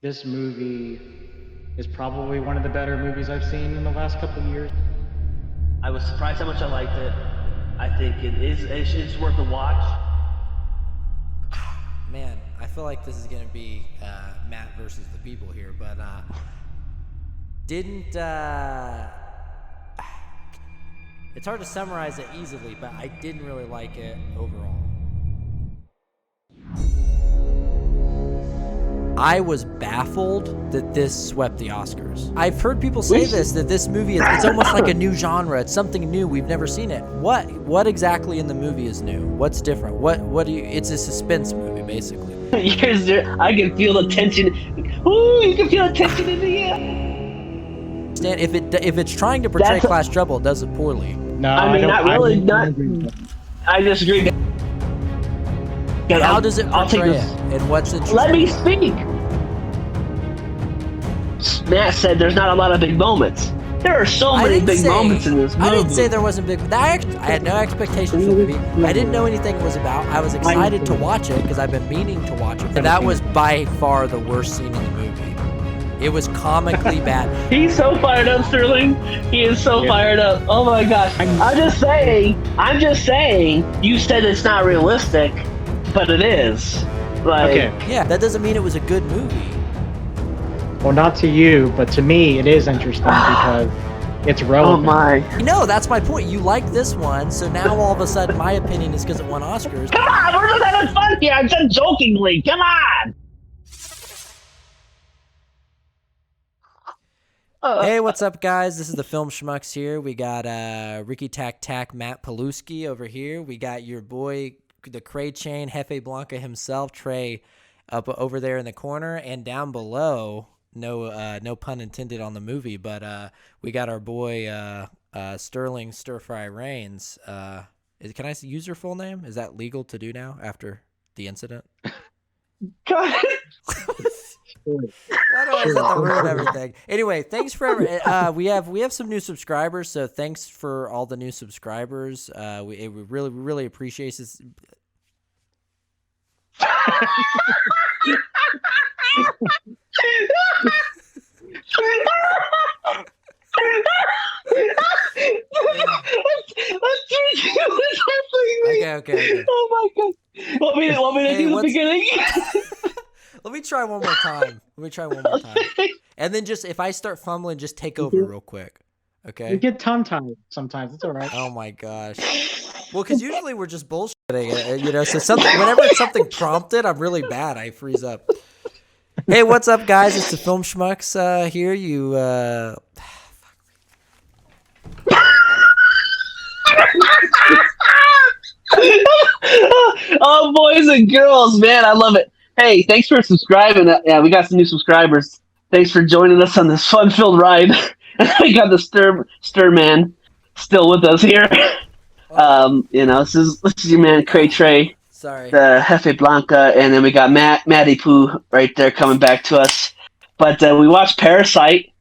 This movie is probably one of the better movies I've seen in the last couple of years. I was surprised how much I liked it. I think it's worth a watch. Man, I feel like this is going to be Matt versus the people here, but didn't. It's hard to summarize it easily, but I didn't really like it overall. I was baffled that this swept the Oscars. I've heard people say that this movie it's almost like a new genre. It's something new. We've never seen it. What exactly in the movie is new? What's different? What do you? It's a suspense movie basically. I can feel the tension. Ooh, you can feel the tension in the air. If it's trying to portray class trouble, it does it poorly. No, I mean, don't, not really. I don't Not. agree with that. I disagree. How does it I'll take portray this. it? And what's interesting? Let me speak. Matt said there's not a lot of big moments. There are so many big moments in this movie. I didn't say there wasn't big. I had no expectations for the movie. I didn't know anything it was about. I was excited to watch it because I've been meaning to watch it. And that was by far the worst scene in the movie. It was comically bad. He's so fired up, Sterling. He is so fired up. Oh my gosh. I'm just saying. You said it's not realistic, but it is. Like, Okay. Yeah, that doesn't mean it was a good movie. Well, not to you, but to me, it is interesting because it's oh relevant. my. No, that's my point. You like this one, so now all of a sudden my opinion is because it won Oscars. Come on, we're just having fun here. I said jokingly. Come on. Hey, what's up, guys? This is the Film Schmucks here. We got Ricky Tac Tac Matt Paluski over here. We got your boy, the Cray Chain, Jefe Blanca himself, Trey, up over there in the corner. And down below, no pun intended on the movie, but we got our boy Sterling Stir Fry Reigns. Can I use your full name? Is that legal to do now after the incident? God. Why do I have to ruin everything? Anyway, thanks for we have some new subscribers, so thanks for all the new subscribers. We really appreciate this. Okay. Oh my god. Want me to do the beginning? Let me try one more time. And then just, if I start fumbling, just take over real quick. Okay? You get tongue-tied sometimes. It's all right. Oh, my gosh. Well, because usually we're just bullshitting, so whenever it's something prompted, I'm really bad. I freeze up. Hey, what's up, guys? It's the Film Schmucks here. Oh, boys and girls, man, I love it. Hey, thanks for subscribing. Yeah, we got some new subscribers. Thanks for joining us on this fun-filled ride. We got the Stir Man still with us here. This is your man Cray Trey, Sorry. the Jefe Blanca, and then we got Matty Poo right there coming back to us. But we watched Parasite,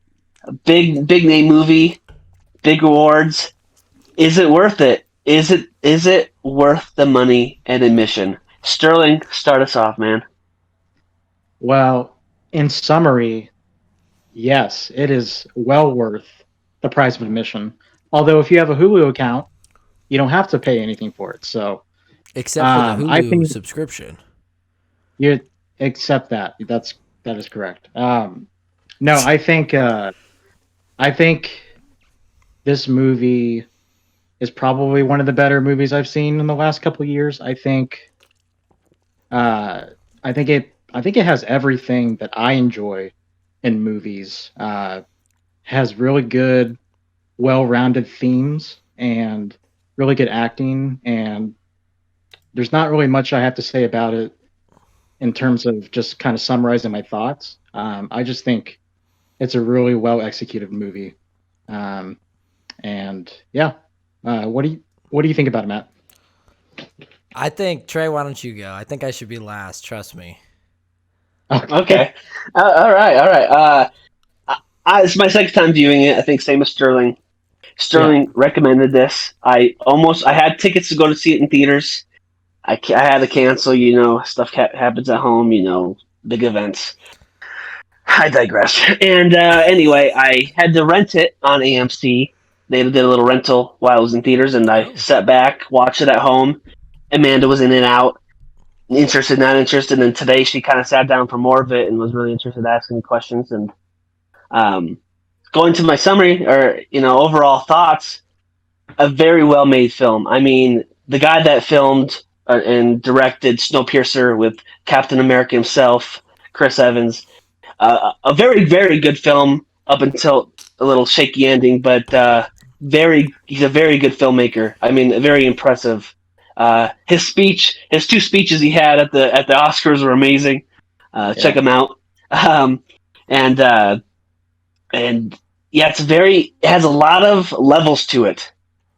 a big name movie, big awards. Is it worth it? Is it worth the money and admission? Sterling, start us off, man. Well, in summary, yes, it is well worth the price of admission. Although if you have a Hulu account, you don't have to pay anything for it. So Except for the Hulu subscription. You accept that. That is correct. No, I think this movie is probably one of the better movies I've seen in the last couple of years. I think it has everything that I enjoy in movies. Has really good, well-rounded themes and really good acting, and there's not really much I have to say about it in terms of just kind of summarizing my thoughts. I just think it's a really well-executed movie. And yeah, what do you think about it, Matt? I think, Trey, why don't you go? I think I should be last. Trust me. Okay. All right. It's my second time viewing it. I think same as Sterling. Sterling recommended this. I had tickets to go to see it in theaters. I had to cancel. Stuff happens at home. Big events. I digress. And anyway, I had to rent it on AMC. They did a little rental while I was in theaters, and I Oh, sat back, watched it at home. Amanda was in and out, interested, not interested. And today she kind of sat down for more of it and was really interested, asking me questions. And um, going to my summary or overall thoughts, a very well made film. I mean, the guy that filmed and directed Snowpiercer with Captain America himself, Chris Evans, a very very good film up until a little shaky ending, but he's a very good filmmaker. I mean, very impressive. His two speeches he had at the Oscars were amazing. Check Yeah. them out. Um, and and yeah, it has a lot of levels to it.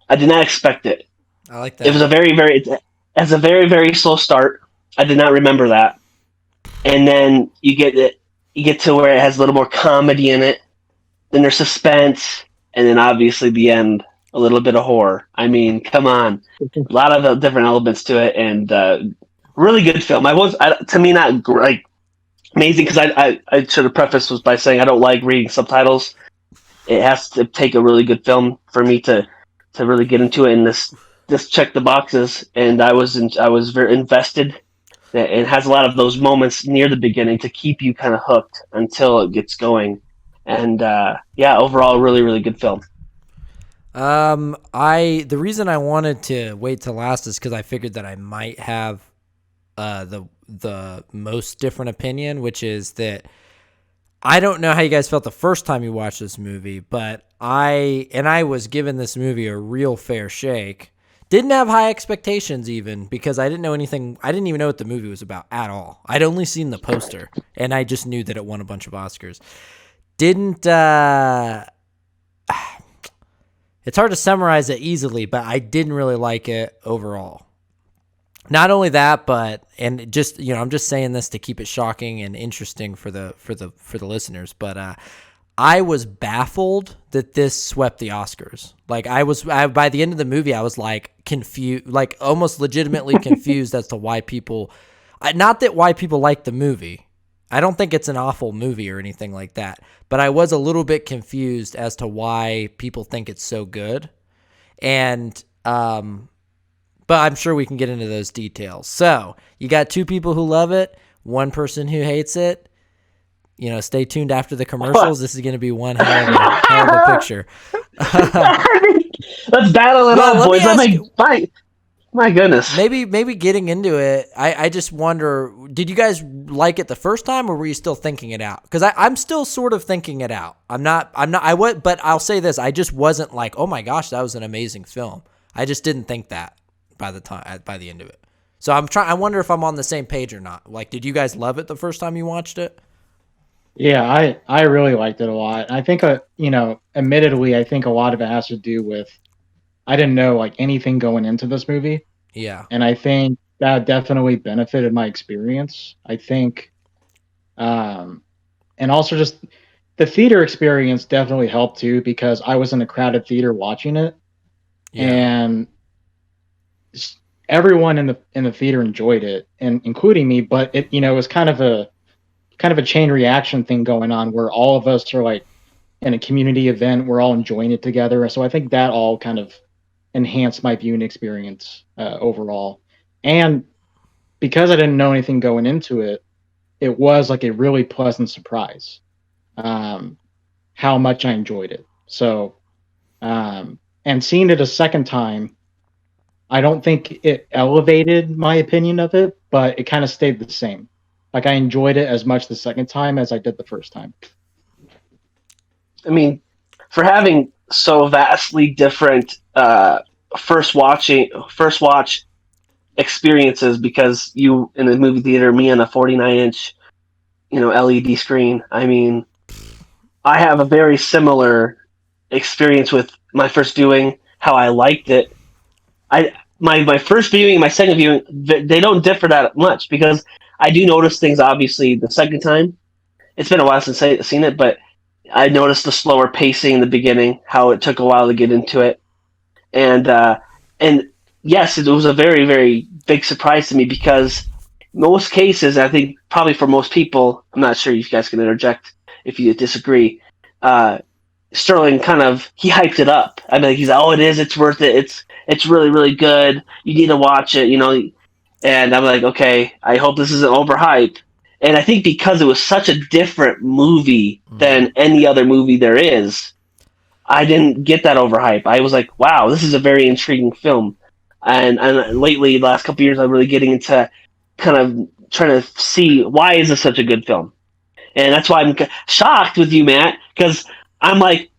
I did not expect it. I like It was that. it has a very very slow start. I did not remember that, and then you get to where it has a little more comedy in it. Then there's suspense, and then obviously the end, a little bit of horror. I mean, come on, a lot of different elements to it, and really good film. To me not like amazing because I should have prefaced was by saying I don't like reading subtitles. It has to take a really good film for me to really get into it, and this checked the boxes, and I was very invested. It has a lot of those moments near the beginning to keep you kind of hooked until it gets going, and yeah, overall, really really good film. The reason I wanted to wait till last is because I figured that I might have the most different opinion, which is that I don't know how you guys felt the first time you watched this movie, but I was given this movie a real fair shake. Didn't have high expectations even because I didn't know anything. I didn't even know what the movie was about at all. I'd only seen the poster and I just knew that it won a bunch of Oscars. Didn't It's hard to summarize it easily, but I didn't really like it overall. Not only that, but and just I'm just saying this to keep it shocking and interesting for the listeners. But I was baffled that this swept the Oscars. Like by the end of the movie, I was like confused, like almost legitimately confused as to why people, not that why people like the movie. I don't think it's an awful movie or anything like that, but I was a little bit confused as to why people think it's so good. And but I'm sure we can get into those details. So you got two people who love it, one person who hates it. Stay tuned after the commercials. This is going to be one hell of a picture. Let's battle it Well, out, let me boys. ask you- My goodness. Maybe getting into it, I just wonder, did you guys like it the first time or were you still thinking it out? Because I'm still sort of thinking it out. But I'll say this, I just wasn't like, oh my gosh, that was an amazing film. I just didn't think that by the end of it. So I wonder if I'm on the same page or not. Like, did you guys love it the first time you watched it? Yeah, I really liked it a lot. I think, admittedly, I think a lot of it has to do with I didn't know like anything going into this movie, Yeah. and I think that definitely benefited my experience. I think, and also just the theater experience definitely helped too because I was in a crowded theater watching it, Yeah. and everyone in the theater enjoyed it, and including me. But it was kind of a chain reaction thing going on where all of us are like in a community event, we're all enjoying it together. So I think that all kind of enhanced my viewing experience overall. And because I didn't know anything going into it, it was like a really pleasant surprise how much I enjoyed it. So, and seeing it a second time, I don't think it elevated my opinion of it, but it kind of stayed the same. Like I enjoyed it as much the second time as I did the first time. I mean, for having so vastly different first watch experiences, because you in the movie theater, me on a 49-inch LED screen. I mean, I have a very similar experience with my first viewing. How I liked it. My first viewing and my second viewing, they don't differ that much because I do notice things. Obviously, the second time, it's been a while since I've seen it, but I noticed the slower pacing in the beginning, how it took a while to get into it, and yes, it was a very very big surprise to me because most cases, I think probably for most people, I'm not sure if you guys can interject. if you disagree. Sterling he hyped it up. I mean, he's like, oh, it's worth it. It's really, really good. You need to watch it, And I'm like, okay, I hope this isn't overhyped. And I think because it was such a different movie than any other movie there is, I didn't get that overhype. I was like, wow, this is a very intriguing film. And lately, the last couple of years, I'm really getting into kind of trying to see why is this such a good film. And that's why I'm shocked with you, Matt, because I'm like,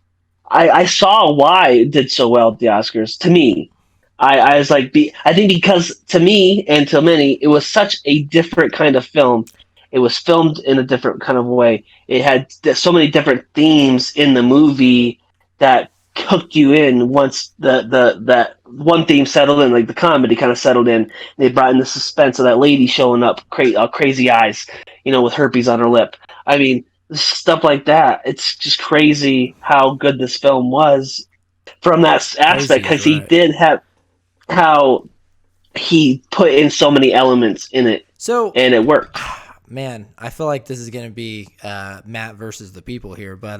I saw why it did so well at the Oscars. To me, I was like, I think because to me and to many, it was such a different kind of film. It was filmed in a different kind of way. It had so many different themes in the movie that hooked you in once that one theme settled in, like the comedy kind of settled in. They brought in the suspense of that lady showing up, crazy eyes, with herpes on her lip. I mean, stuff like that. It's just crazy how good this film was from that aspect, because he did have how he put in so many elements in it, and it worked. Man, I feel like this is going to be Matt versus the people here, but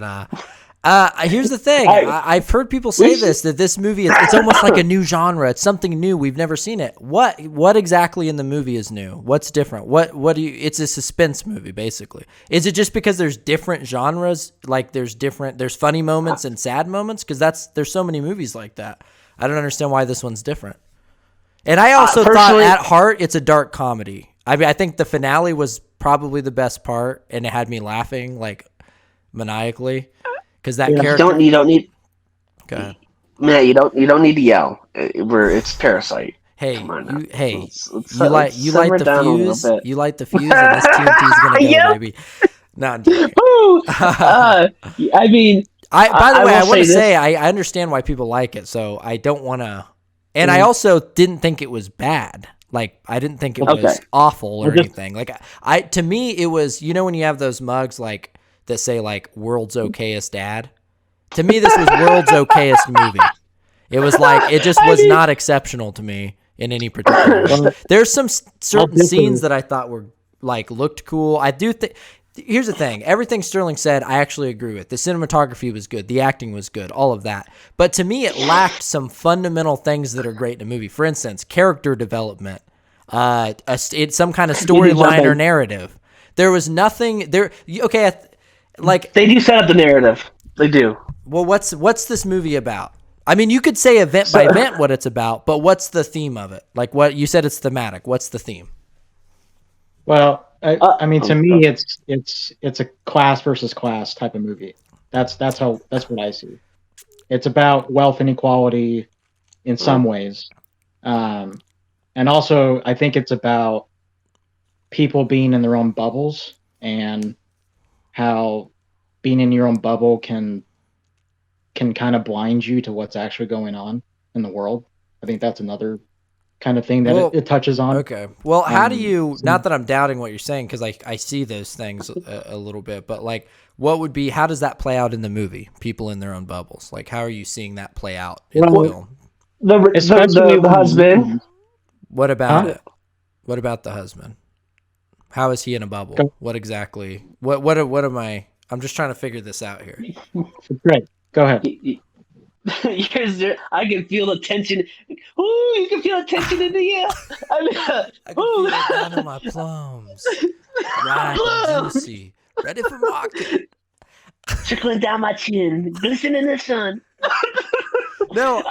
here's the thing. I've heard people say that this movie, it's almost like a new genre. It's something new. We've never seen it. What exactly in the movie is new? What's different? It's a suspense movie, basically. Is it just because there's different genres? Like there's funny moments and sad moments? Because there's so many movies like that. I don't understand why this one's different. And I also thought at heart, it's a dark comedy. I mean, I think the finale was probably the best part, and it had me laughing like maniacally because that character. You don't need. Go ahead. Man, you don't need to yell. It's Parasite. Hey, come on now. You light the fuse. You light the fuse, and this TNT's gonna go, baby. No, I'm joking. I mean, by the way, I want to say I understand why people like it, so I don't want to. And I also didn't think it was bad. Like, I didn't think it was awful or anything. Like, to me, it was, when you have those mugs, like, that say, like, world's okayest dad? To me, this was world's okayest movie. It was like, it just was not exceptional to me in any particular way. There's some certain scenes that I thought were, like, looked cool. I do think, here's the thing. Everything Sterling said, I actually agree with. The cinematography was good. The acting was good. All of that. But to me, it lacked some fundamental things that are great in a movie. For instance, character development, some kind of storyline or narrative. There was nothing there. Okay. Like, they do set up the narrative. They do. Well, what's this movie about? I mean, you could say event by event what it's about, but what's the theme of it? Like, what you said, it's thematic. What's the theme? Well, I mean, to me, it's a class versus class type of movie. That's what I see. It's about wealth inequality in some ways, and also I think it's about people being in their own bubbles and how being in your own bubble can kind of blind you to what's actually going on in the world. I think that's another kind of thing that it touches on. Okay. Well, how do you, not that I'm doubting what you're saying, because I see those things a little bit, but like, how does that play out in the movie? People in their own bubbles. Like, how are you seeing that play out in the film? The husband. What about it? What about the husband? How is he in a bubble? What exactly? What am I? I'm just trying to figure this out here. Great. Go ahead. I can feel the tension. Ooh, you can feel the tension in the air. I can feel it down in my plums. Ripe and juicy. Ready for market. Trickling down my chin. Glistening in the sun. No,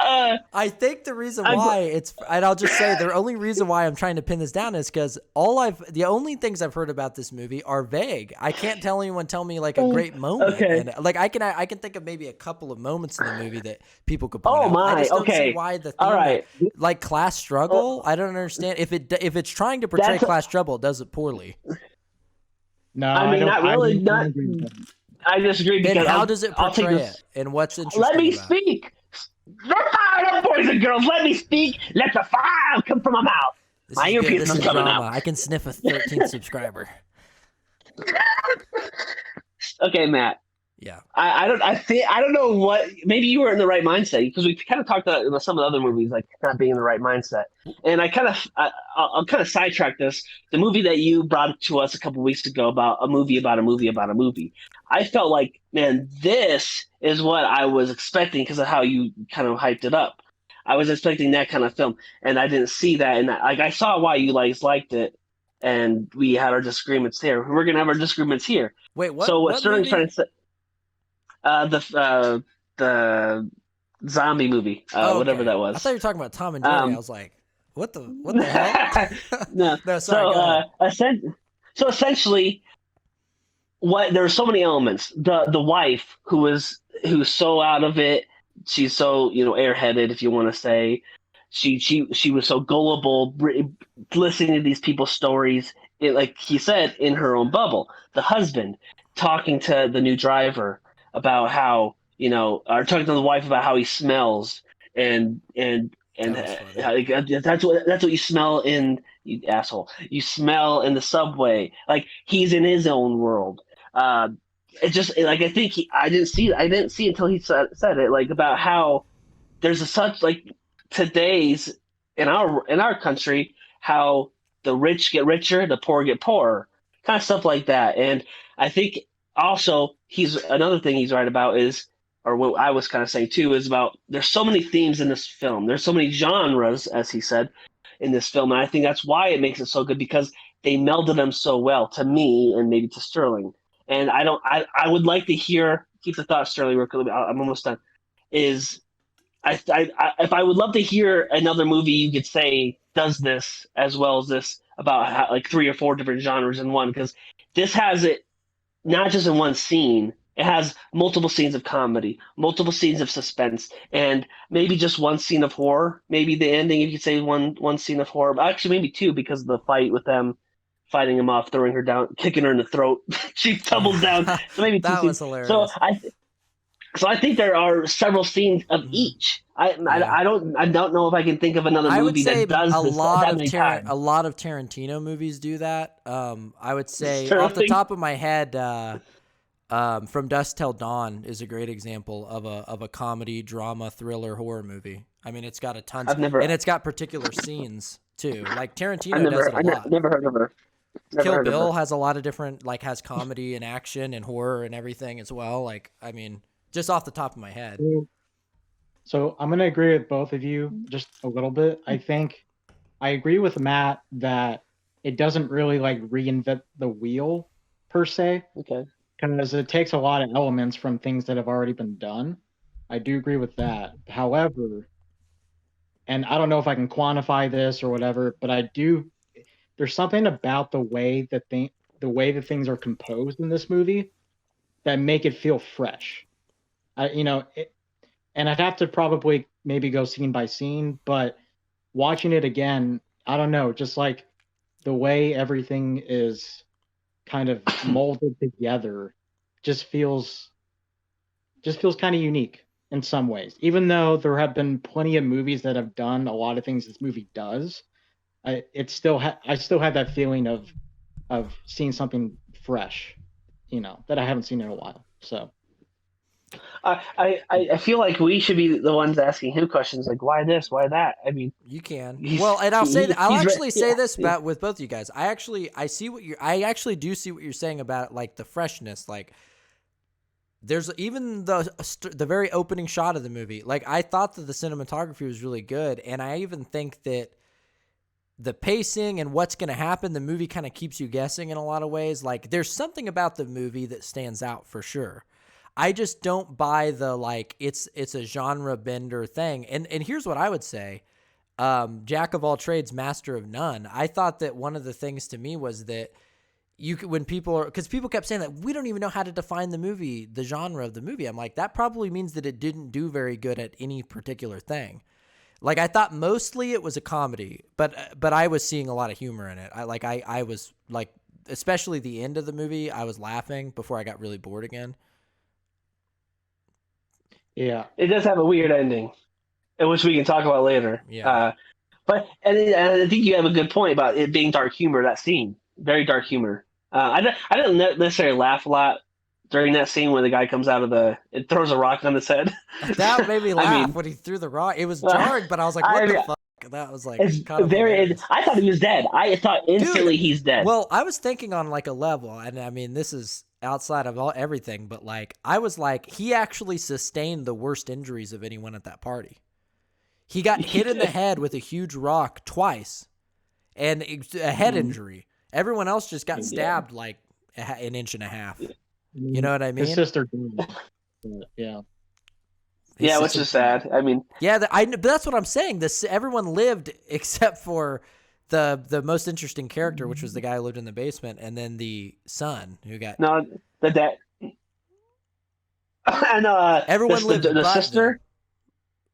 I think the reason why and I'll just say the only reason why I'm trying to pin this down is because the only things I've heard about this movie are vague. I can't tell me like a great moment. Okay. And like I can think of maybe a couple of moments in the movie that people could point out. My. I just don't okay. see why the theme, all right. like class struggle. I don't understand if it's trying to portray class struggle, it does it poorly. No, I mean, not really. I disagree because then how does it portray it? And what's interesting? Let me about speak. Boys and girls, let me speak. Let the fire come from my mouth. My earpiece is coming out. I can sniff a 13th subscriber. Okay, Matt. Yeah. I don't know what. Maybe you were in the right mindset because we kind of talked about some of the other movies like not being in the right mindset, and I'll kind of sidetrack this. The movie that you brought to us a couple weeks ago about a movie about a movie about a movie. I felt like, man, this is what I was expecting because of how you kind of hyped it up. I was expecting that kind of film, and I didn't see that, and like I saw why you liked it, and we had our disagreements there. We're gonna have our disagreements here. Wait, So what what Sterling's trying movie? to say. The zombie movie, Oh, whatever okay. that I thought was. you were talking about Tom and Jerry. I Um, was like, what the hell? no, No, sorry, so go ahead. so essentially, what there are so many elements. The wife who's so out of it. She's so airheaded, if you want to say. She was so gullible, listening to these people's stories. Like he said, in her own bubble. The husband talking to the new driver about how or talking to the wife about how he smells and That was funny. like, that's what you smell in you asshole. You smell in the subway. Like he's in his own world. Uh, it just like I think I didn't see until he said it like about how there's a such like today's in our country how the rich get richer, the poor get poorer, kind of stuff like that. And I think also he's another thing he's right about is, or what I was kind of saying too, is about there's so many themes in this film. There's so many genres, as he said, in this film, and I think that's why it makes it so good because they melded them so well to me and maybe to Sterling. And I don't. I would like to hear. Keep the thought, Sterling. Real quick. I'm almost done. Is if I would love to hear another movie you could say does this as well as this about how, like 3 or 4 different genres in one because this has it not just in one scene. It has multiple scenes of comedy, multiple scenes of suspense, and maybe just one scene of horror. Maybe the ending, you could say one scene of horror. Actually, maybe two because of the fight with them fighting him off, throwing her down, kicking her in the throat. She tumbles down. Yeah, So maybe two that was scenes. So hilarious. I think there are several scenes of Mhm. each. Yeah. I don't know if I can think of another I would movie say that does this that many A times. lot of Tarantino movies do that. I would say off the Sterling. top of my head, From Dusk Till Dawn is a great example of a comedy, drama, thriller, horror movie. I mean, it's got a tons, I've and never it's got particular scenes too. Like I Tarantino does it never a lot. never heard of her. Never Kill heard of Bill her. has a lot of different, like, has comedy and action and horror and everything as well. Like, I mean, just off the top of my head. So I'm going to agree with both of you just a little bit. I think I agree with Matt that it doesn't really like reinvent the wheel per se, Okay. because it takes a lot of elements from things that have already been done. I do agree with that. However, and I don't know if I can quantify this or whatever, but I do. There's something about the way that things are composed in this movie that make it feel fresh. I, you know, it, and I'd have to probably maybe go scene by scene, but watching it again, I don't know, just like the way everything is kind of molded together just feels kind of unique in some ways. Even though there have been plenty of movies that have done a lot of things this movie does, I still have that feeling of seeing something fresh, that I haven't seen in a while. So I feel like we should be the ones asking him questions like why this, why that. I mean, You can. he's Well, and I'll say that I'll he's actually say yeah, this yeah. about with both of you guys. I actually do see what you're saying about like the freshness. Like there's even the very opening shot of the movie. Like I thought that the cinematography was really good, and I even think that the pacing and what's going to happen, the movie kind of keeps you guessing in a lot of ways. Like there's something about the movie that stands out for sure. I just don't buy the like it's a genre bender thing. And here's what I would say. Jack of all trades, master of none. I thought that one of the things to me was that you could, when people are, because people kept saying that we don't even know how to define the movie, the genre of the movie. I'm like, that probably means that it didn't do very good at any particular thing. Like I thought mostly it was a comedy, but I was seeing a lot of humor in it. I was like, especially the end of the movie, I was laughing before I got really bored again. yeah, It does have a weird ending, which we can talk about later. Yeah. And I think you have a good point about it being dark humor. That scene, very dark humor. I didn't necessarily laugh a lot during that scene where the guy comes out of it throws a rock on his head. That made me I laugh mean, when he threw the rock. It was jarring, but I was like, "What the fuck?" That was like it's kind of hilarious. I thought he was dead. I thought instantly Dude, he's dead. well, I was thinking on like a level, and I mean, this is outside of everything, but like, I was like, he actually sustained the worst injuries of anyone at that party. He got hit in the head with a huge rock twice, and a head injury. Everyone else just got stabbed like an inch and a half. You know what I mean? His sister did. Yeah. Yeah, which is sad. I mean, yeah, but that's what I'm saying. Everyone lived except for the most interesting character, which was the guy who lived in the basement, and then the son who got the dad and everyone lived. The sister. Them.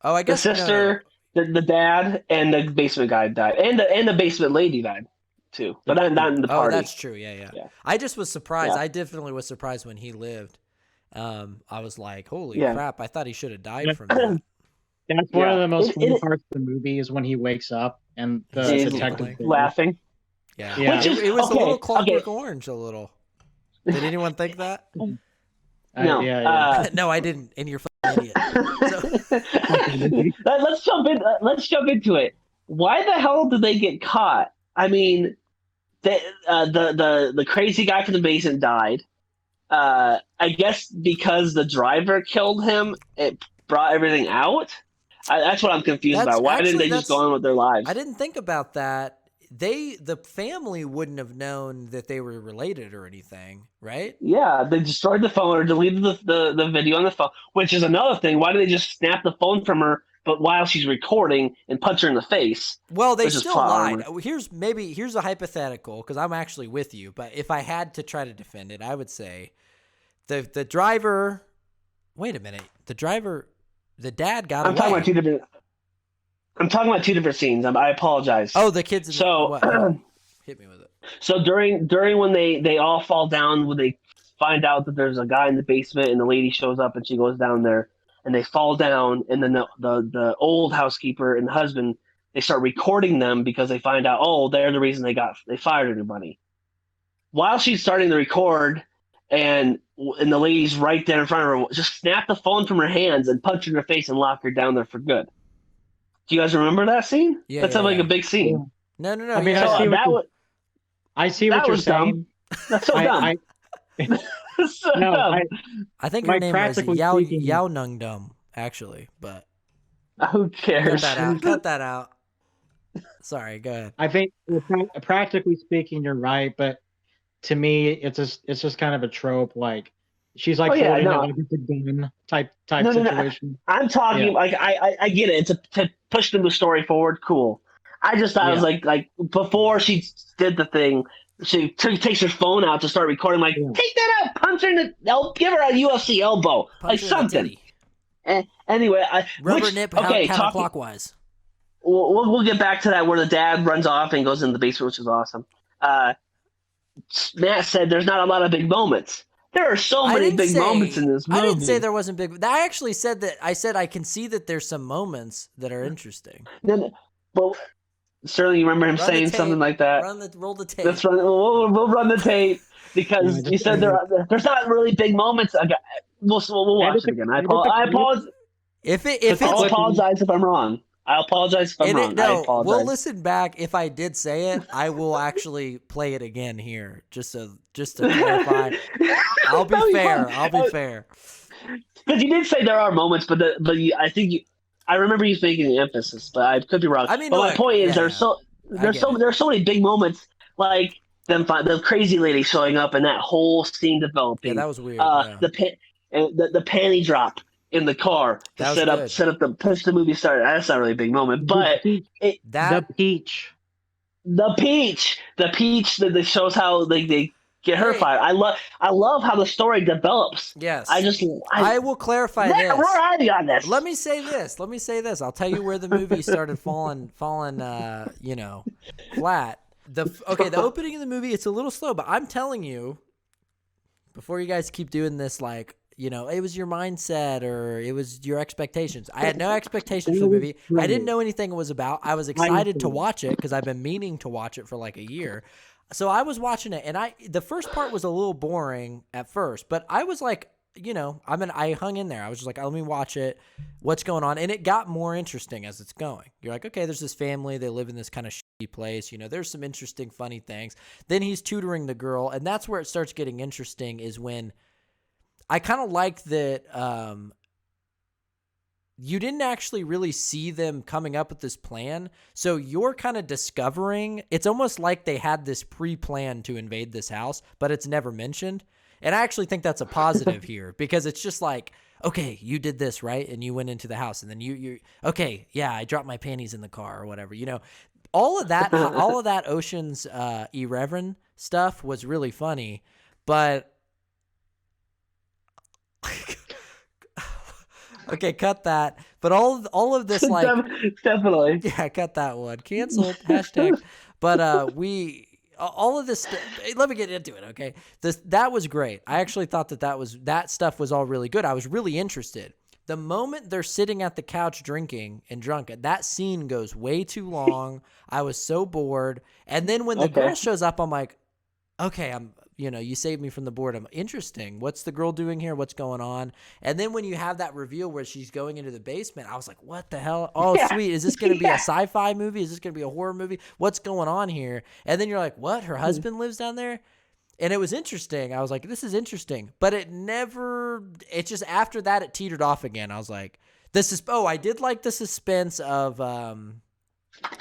Oh, I guess the sister, the dad, and the basement guy died, and the basement lady died too, but not in the party. Oh, that's true. Yeah. I just was surprised. Yeah. I definitely was surprised when he lived. I was like, holy crap! I thought he should have died from that. That's one of the most fun parts of the movie is when he wakes up and the detective laughing. Yeah. It was a little Clockwork Orange. A little. Did anyone think that? No. No, I didn't. And you're fucking idiot. So. Let's jump into it. Why the hell did they get caught? I mean, the crazy guy from the basement died. I guess because the driver killed him, it brought everything out. That's what I'm confused about. Why didn't they just go on with their lives? I didn't think about that. The family wouldn't have known that they were related or anything, right? Yeah, they destroyed the phone or deleted the video on the phone, which is another thing. Why do they just snap the phone from her, but while she's recording and punch her in the face? Well, they still lied. Here's a hypothetical, because I'm actually with you, but if I had to try to defend it, I would say the driver. Wait a minute, the dad got away. I'm talking about two different scenes. I apologize. Oh, the kids. Hit me with it. So during when they all fall down, when they find out that there's a guy in the basement and the lady shows up and she goes down there and they fall down, and then the old housekeeper and the husband, they start recording them because they find out, they're the reason they fired everybody. While she's starting to record and the lady's right there in front of her, just snap the phone from her hands and punch her in her face and lock her down there for good. Do you guys remember that scene? Yeah, that sounds like a big scene. No. I mean, I see what you're saying. That's so dumb. So dumb. I think her name is Yao Nung Dum, actually, but who cares? Cut that out. Sorry, go ahead. I think, practically speaking, you're right, but to me, it's just kind of a trope. Like she's like holding it like it's a gun type situation. No. I'm talking like I get it. It's to push the story forward. Cool. I just thought it was like before she did the thing, she takes her phone out to start recording. Like, take that out, punch her in give her a UFC elbow, like something. Anyway, rubber nip counterclockwise. We'll get back to that where the dad runs off and goes in the basement, which is awesome. Matt said there's not a lot of big moments. There are so many big moments in this movie. I didn't say there wasn't big. I actually said that. I said I can see that there's some moments that are interesting. Well, Sterling, you remember him saying something like that? Roll the tape. We'll run the tape because you said there's not really big moments. We'll watch it again. I apologize. I'll apologize if I'm wrong. I apologize if I'm wrong. I apologize. We'll listen back. If I did say it, I will actually play it again here, just to clarify. I'll be fair. Because you did say there are moments, but I remember you making the emphasis, but I could be wrong. I mean, but my point is there's so many big moments, like the crazy lady showing up and that whole scene developing. Yeah, that was weird. The panty drop in the car to set up the push the movie started. That's not really a big moment, but the peach that shows how they get her fired. I love how the story develops. Yes. I will clarify this. We're already on this. Let me say this. I'll tell you where the movie started falling flat. The opening of the movie, it's a little slow, but I'm telling you, before you guys keep doing this, like, it was your mindset or it was your expectations. I had no expectations for the movie. I didn't know anything it was about. I was excited to watch it because I've been meaning to watch it for like a year. So I was watching it, and the first part was a little boring at first, but I was like, I hung in there. I was just like, let me watch it. What's going on? And it got more interesting as it's going. You're like, okay, there's this family. They live in this kind of shitty place. There's some interesting, funny things. Then he's tutoring the girl, and that's where it starts getting interesting. Is when I kind of like that. You didn't actually really see them coming up with this plan. So you're kind of discovering, it's almost like they had this pre-plan to invade this house, but it's never mentioned. And I actually think that's a positive here, because it's just like, okay, you did this, right? And you went into the house, and then you okay, yeah, I dropped my panties in the car or whatever. All of that Ocean's Eleven stuff was really funny, but okay, cut that. But all of this, like, definitely, yeah, cut that one. Canceled. Hashtag. But all of this. Let me get into it. Okay, that was great. I actually thought that stuff was all really good. I was really interested. The moment they're sitting at the couch drinking and drunk, that scene goes way too long. I was so bored. And then when the girl shows up, I'm like, okay, you saved me from the boredom. Interesting. What's the girl doing here? What's going on? And then when you have that reveal where she's going into the basement, I was like, what the hell? Oh, yeah. Sweet. Is this going to be a sci-fi movie? Is this going to be a horror movie? What's going on here? And then you're like, what? Her husband lives down there? And it was interesting. I was like, this is interesting. But it just after that, it teetered off again. I was like, I did like the suspense of,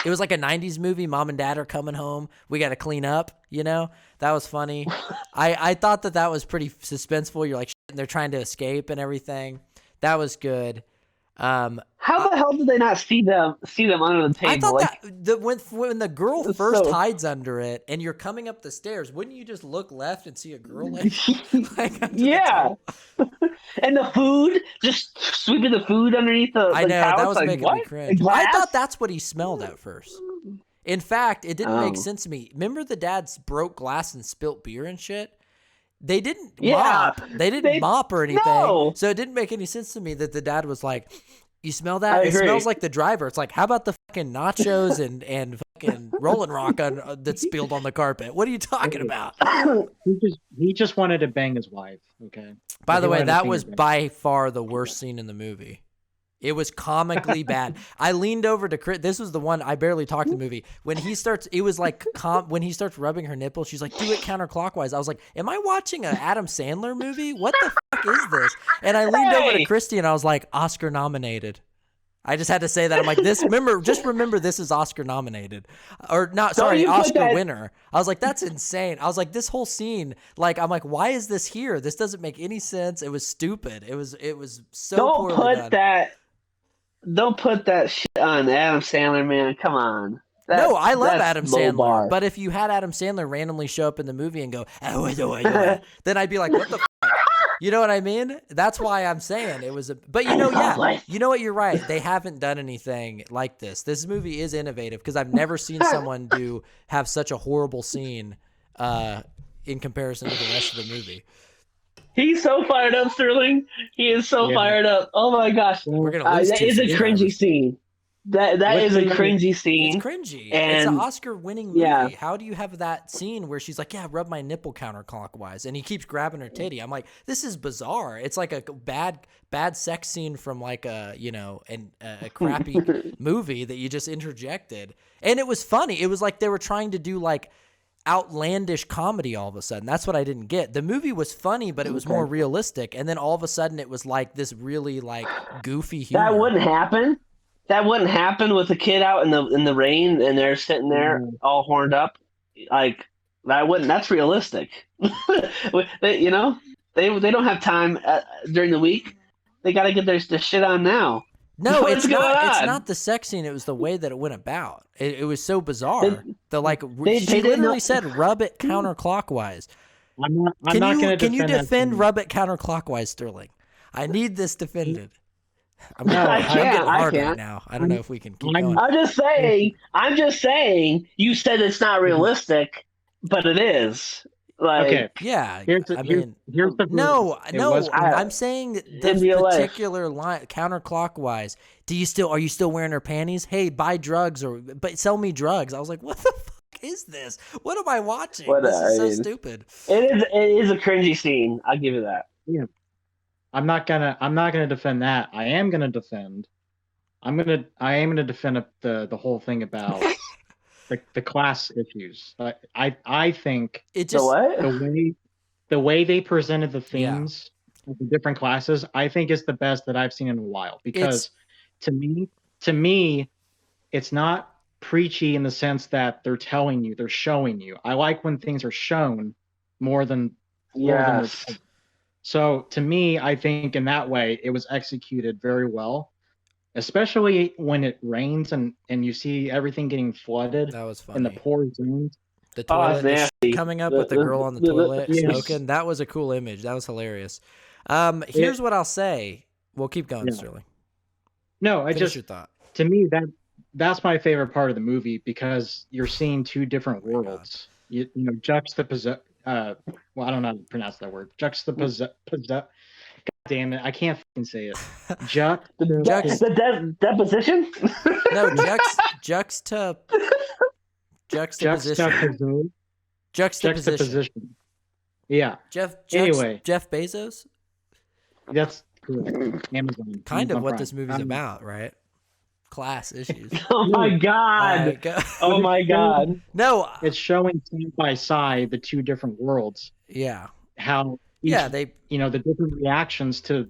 it was like a 90s movie. Mom and dad are coming home. We got to clean up, That was funny. I thought that was pretty suspenseful. You're like, shit, and they're trying to escape and everything. That was good. How the hell did they not see them under the table? I thought that when the girl first hides under it and you're coming up the stairs, wouldn't you just look left and see a girl yeah. And the food, just sweeping the food underneath the I know, couch, that was making me cringe. I thought that's what he smelled at first. In fact, it didn't make sense to me. Remember the dads broke glass and spilt beer and shit? They didn't mop. They didn't mop or anything. No. So it didn't make any sense to me that the dad was like, you smell that? It smells like the driver. It's like, how about the fucking nachos and fucking Rolling Rock that's spilled on the carpet? What are you talking about? He just wanted to bang his wife, okay? By the way, that was by far the worst scene in the movie. It was comically bad. I leaned over to Chris. This was the one I barely talked in the movie. When he starts, it was like when he starts rubbing her nipple, she's like, do it counterclockwise. I was like, am I watching an Adam Sandler movie? What the fuck is this? And I leaned over to Christy and I was like, Oscar nominated. I just had to say that. I'm like, remember this is Oscar nominated. Or not, sorry, Oscar winner. I was like, that's insane. I was like, this whole scene, like, I'm like, why is this here? This doesn't make any sense. It was stupid. It was so poorly done. Don't put that shit on Adam Sandler, man. Come on. No, I love Adam Sandler. Bar. But if you had Adam Sandler randomly show up in the movie and go, then I'd be like, what the fuck? You know what I mean? That's why I'm saying it was but you know what? You're right. They haven't done anything like this. This movie is innovative because I've never seen someone have such a horrible scene in comparison to the rest of the movie. He's so fired up, Sterling. He is so fired up. Oh my gosh. We're gonna lose that is a cringy scene. That is a cringy scene. It's cringy. It's an Oscar-winning movie. Yeah. How do you have that scene where she's like, yeah, rub my nipple counterclockwise, and he keeps grabbing her titty? I'm like, this is bizarre. It's like a bad sex scene from like a crappy movie that you just interjected. And it was funny. It was like they were trying to do like outlandish comedy all of a sudden. That's what I didn't get. The movie was funny, but it was more realistic. And then all of a sudden it was like this really like goofy humor. That wouldn't happen. That wouldn't happen with a kid out in the rain and they're sitting there all horned up. Like that wouldn't. That's realistic. they don't have time during the week. They got to get their shit on now. No, it's not. It's not the sex scene. It was the way that it went about. It was so bizarre. She literally said, "Rub it counterclockwise." Can you defend "rub it counterclockwise," Sterling? I need this defended. I'm getting hard right now. I don't know if we can keep going. I'm just saying. You said it's not realistic, but it is. Like, okay. Yeah. Here's the no. I'm saying the particular line counterclockwise. Are you still wearing her panties? Hey, buy drugs but sell me drugs. I was like, what the fuck is this? What am I watching? What This is I so mean, stupid. it is a cringy scene. I'll give you that. Yeah. I'm not gonna defend that. I am gonna defend the whole thing about the class issues. I think It The just, what? the way the way they presented the yeah, themes of the different classes, I think is the best that I've seen in a while. it's Because to me, it's not preachy in the sense that they're telling you, they're showing you. I like when things are shown more than they're Yes. told. So to me, I think in that way it was executed very well, especially when it rains and you see everything getting flooded that was in the funny. poor zones. The Oh, it's toilet, the shit nasty. coming up with the girl on the toilet Yes. smoking. That was a cool image. That was hilarious. It Here's what I'll say. Well, keep going, yeah. Sterling. No, I Finish just your thought. to me that's my favorite part of the movie because you're seeing two different Oh my God. worlds. You know, juxtapose. Well, I don't know how to pronounce that word. Juxtapose. God damn it, I can't fucking say it. Jux, Deposition? no, juxtaposition. Juxtapose. Juxtaposition. Juxtaposition. Yeah. Jeff Anyway, Bezos? that's correct. Kind of Amazon what Prime. this movie's about, right? Class issues. Oh my No, god. Go. Oh but my god. No, it's showing side by side the two different worlds, yeah. how Yeah, each, they the different reactions to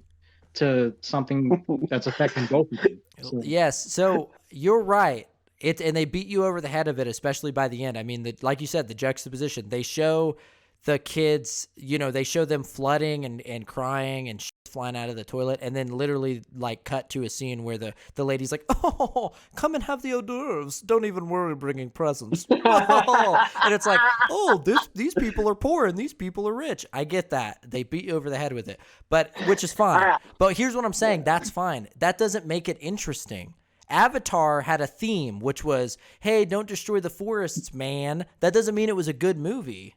something that's affecting both of them. So yes, so you're right. And they beat you over the head of it, especially by the end. I mean, like you said, the juxtaposition. They show the kids, they show them flooding and crying and shit flying out of the toilet, and then literally like cut to a scene where the lady's like, "Oh, come and have the hors d'oeuvres. Don't even worry bringing presents." Oh. And it's like, "Oh, these people are poor and these people are rich." I get that. They beat you over the head with it, which is fine. But here's what I'm saying. That's fine. That doesn't make it interesting. Avatar had a theme, which was, "Hey, don't destroy the forests, man." That doesn't mean it was a good movie.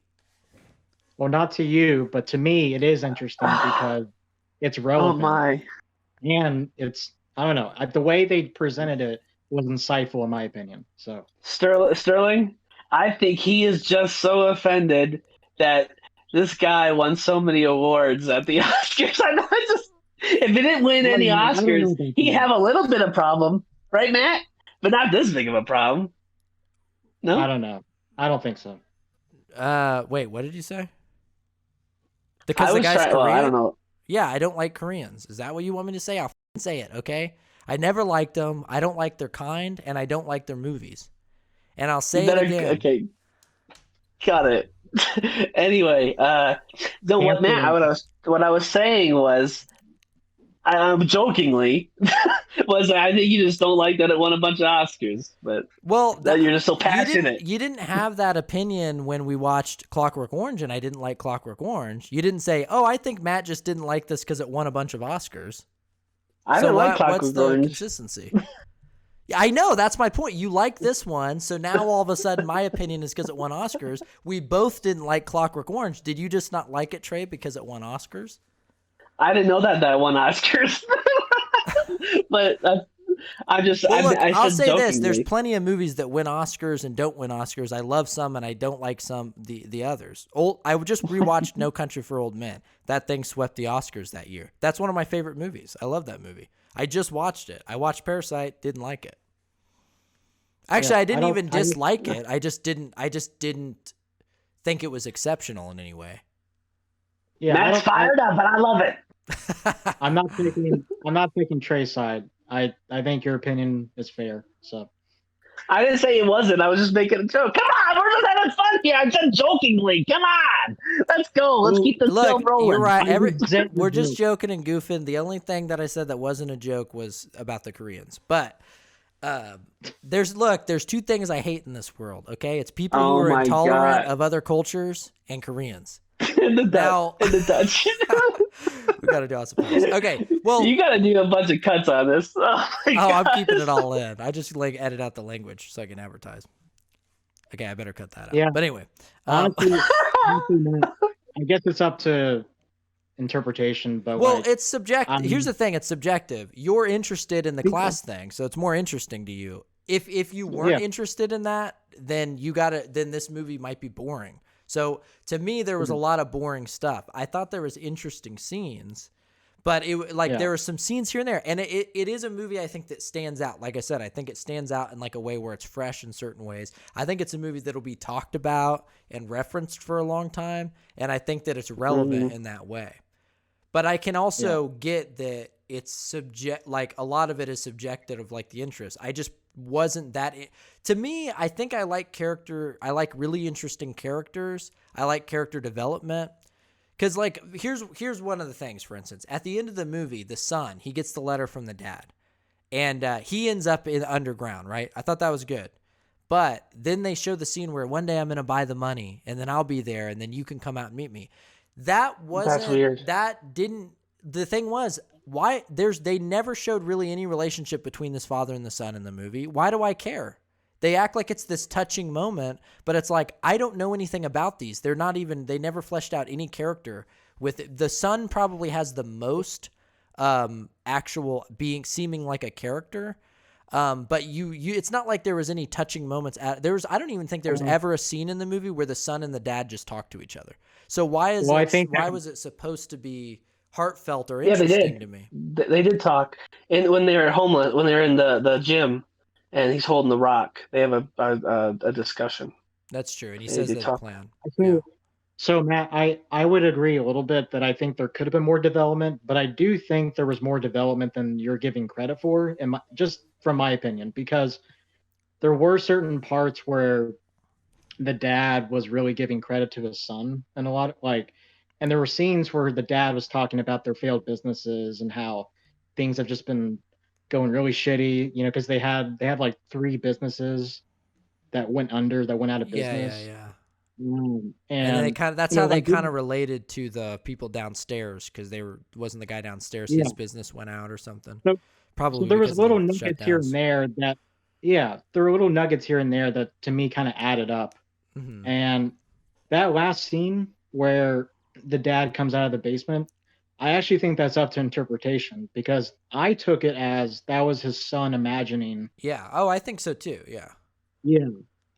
well, not to you, but to me, it is interesting because it's Oh relevant my. and I don't know, the way they presented it was insightful in my opinion. So Sterling, I think he is just so offended that this guy won so many awards at the Oscars. I know if he didn't win any I don't know Oscars, about he'd that. have a little bit of problem, right, Matt? But not this big of a problem. No? I don't know. I don't think so. Wait, what did you say? I Because the was guy's trying. Well, I Korean? don't know. Yeah, I don't like Koreans. Is that what you want me to say? I'll say it, okay? I never liked them. I don't like their kind, and I don't like their movies. And I'll You say it better. again. Okay, got it. Anyway, no, what Cancel Matt? it. What I was saying was, jokingly, was I think you just don't like that it won a bunch of Oscars, but Well, that you're just so passionate. you didn't have that opinion when we watched Clockwork Orange, and I didn't like Clockwork Orange. You didn't say, "Oh, I think Matt just didn't like this because it won a bunch of Oscars." I So don't like what's Clockwork the Orange. consistency? Yeah, I know, that's my point. You like this one, so now all of a sudden my opinion is because it won Oscars. We both didn't like Clockwork Orange. Did you just not like it, Trey, because it won Oscars? I didn't know that won Oscars, but I just Well, look, I I'll said say this: there's jokingly. plenty of movies that win Oscars and don't win Oscars. I love some, and I don't like some the others. I just rewatched No Country for Old Men. That thing swept the Oscars that year. That's one of my favorite movies. I love that movie. I just watched it. I watched Parasite. Didn't like it. Actually, Yeah, I didn't even dislike it. I just didn't think it was exceptional in any way. Yeah, Matt's fired up, but I love it. I'm not taking Trey's side. I think your opinion is fair. So I didn't say it wasn't. I was just making a joke. Come on, we're just having fun here. I said jokingly. Come on, let's go. Let's keep this film Look, rolling. you're right. resent your We're just joke. joking and goofing. The only thing that I said that wasn't a joke was about the Koreans. But there's two things I hate in this world. Okay, it's people who Oh are my intolerant God. of other cultures and Koreans. in the Now- Dutch. We got to do awesome. Okay, well, You got to do a bunch of cuts on this. Oh, my I'm gosh. keeping it all in. I just edit out the language so I can advertise. Okay, I better cut that out. Yeah. But anyway, Honestly, Matt, I guess it's up to interpretation. But well, like, it's subjective. Here's the thing: it's subjective. You're interested in the class thing, so it's more interesting to you. If you weren't Yeah. interested in that, then then this movie might be boring. So to me, there was a Mhm. lot of boring stuff. I thought there was interesting scenes, but Yeah. there were some scenes here and there, and it is a movie I think that stands out. Like I said, I think it stands out in like a way where it's fresh in certain ways. I think it's a movie that'll be talked about and referenced for a long time, and I think that it's relevant Mhm. in that way. But I can Yeah. also get that it's like a lot of it is subjective of like the interest. I just wasn't to me. I think I like really interesting characters. I like character development. Cause like here's one of the things, for instance, at the end of the movie, the son, he gets the letter from the dad, and he ends up in the underground, right? I thought that was good. But then they show the scene where one day I'm going to buy the money and then I'll be there and then you can come out and meet me. That's weird. That didn't, the thing was, why they never showed really any relationship between this father and the son in the movie. Why do I care? They act like it's this touching moment, but it's like, I don't know anything about these. They never fleshed out any character with it. The son probably has the most actual being seeming like a character. But it's not like there was any touching moments. I don't even think there was Mhm. ever a scene in the movie where the son and the dad just talk to each other. So Well, I think why was it supposed to be heartfelt or Yeah, they interesting did. to me? They did talk, and when they were homeless, when they were in the gym, and he's holding the rock, they have a discussion. That's true, and he They says they they have a talk. plan. Yeah, so. So Matt, I would agree a little bit that I think there could have been more development, but I do think there was more development than you're giving credit for, just from my opinion, because there were certain parts where the dad was really giving credit to his son and a lot of like, and there were scenes where the dad was talking about their failed businesses and how things have just been going really shitty, because they had like three businesses that went out of yeah, business. yeah. And then And that's how they like kind of related to the people downstairs because wasn't the guy downstairs, yeah. his business went out or something, So probably there was because of little the nuggets here and shutdowns. there that, yeah, there were little nuggets here and there that to me kind of added up. Hmm. And that last scene where the dad comes out of the basement, I actually think that's up to interpretation because I took it as that was his son imagining. Yeah. Oh, I think so too. Yeah. Yeah.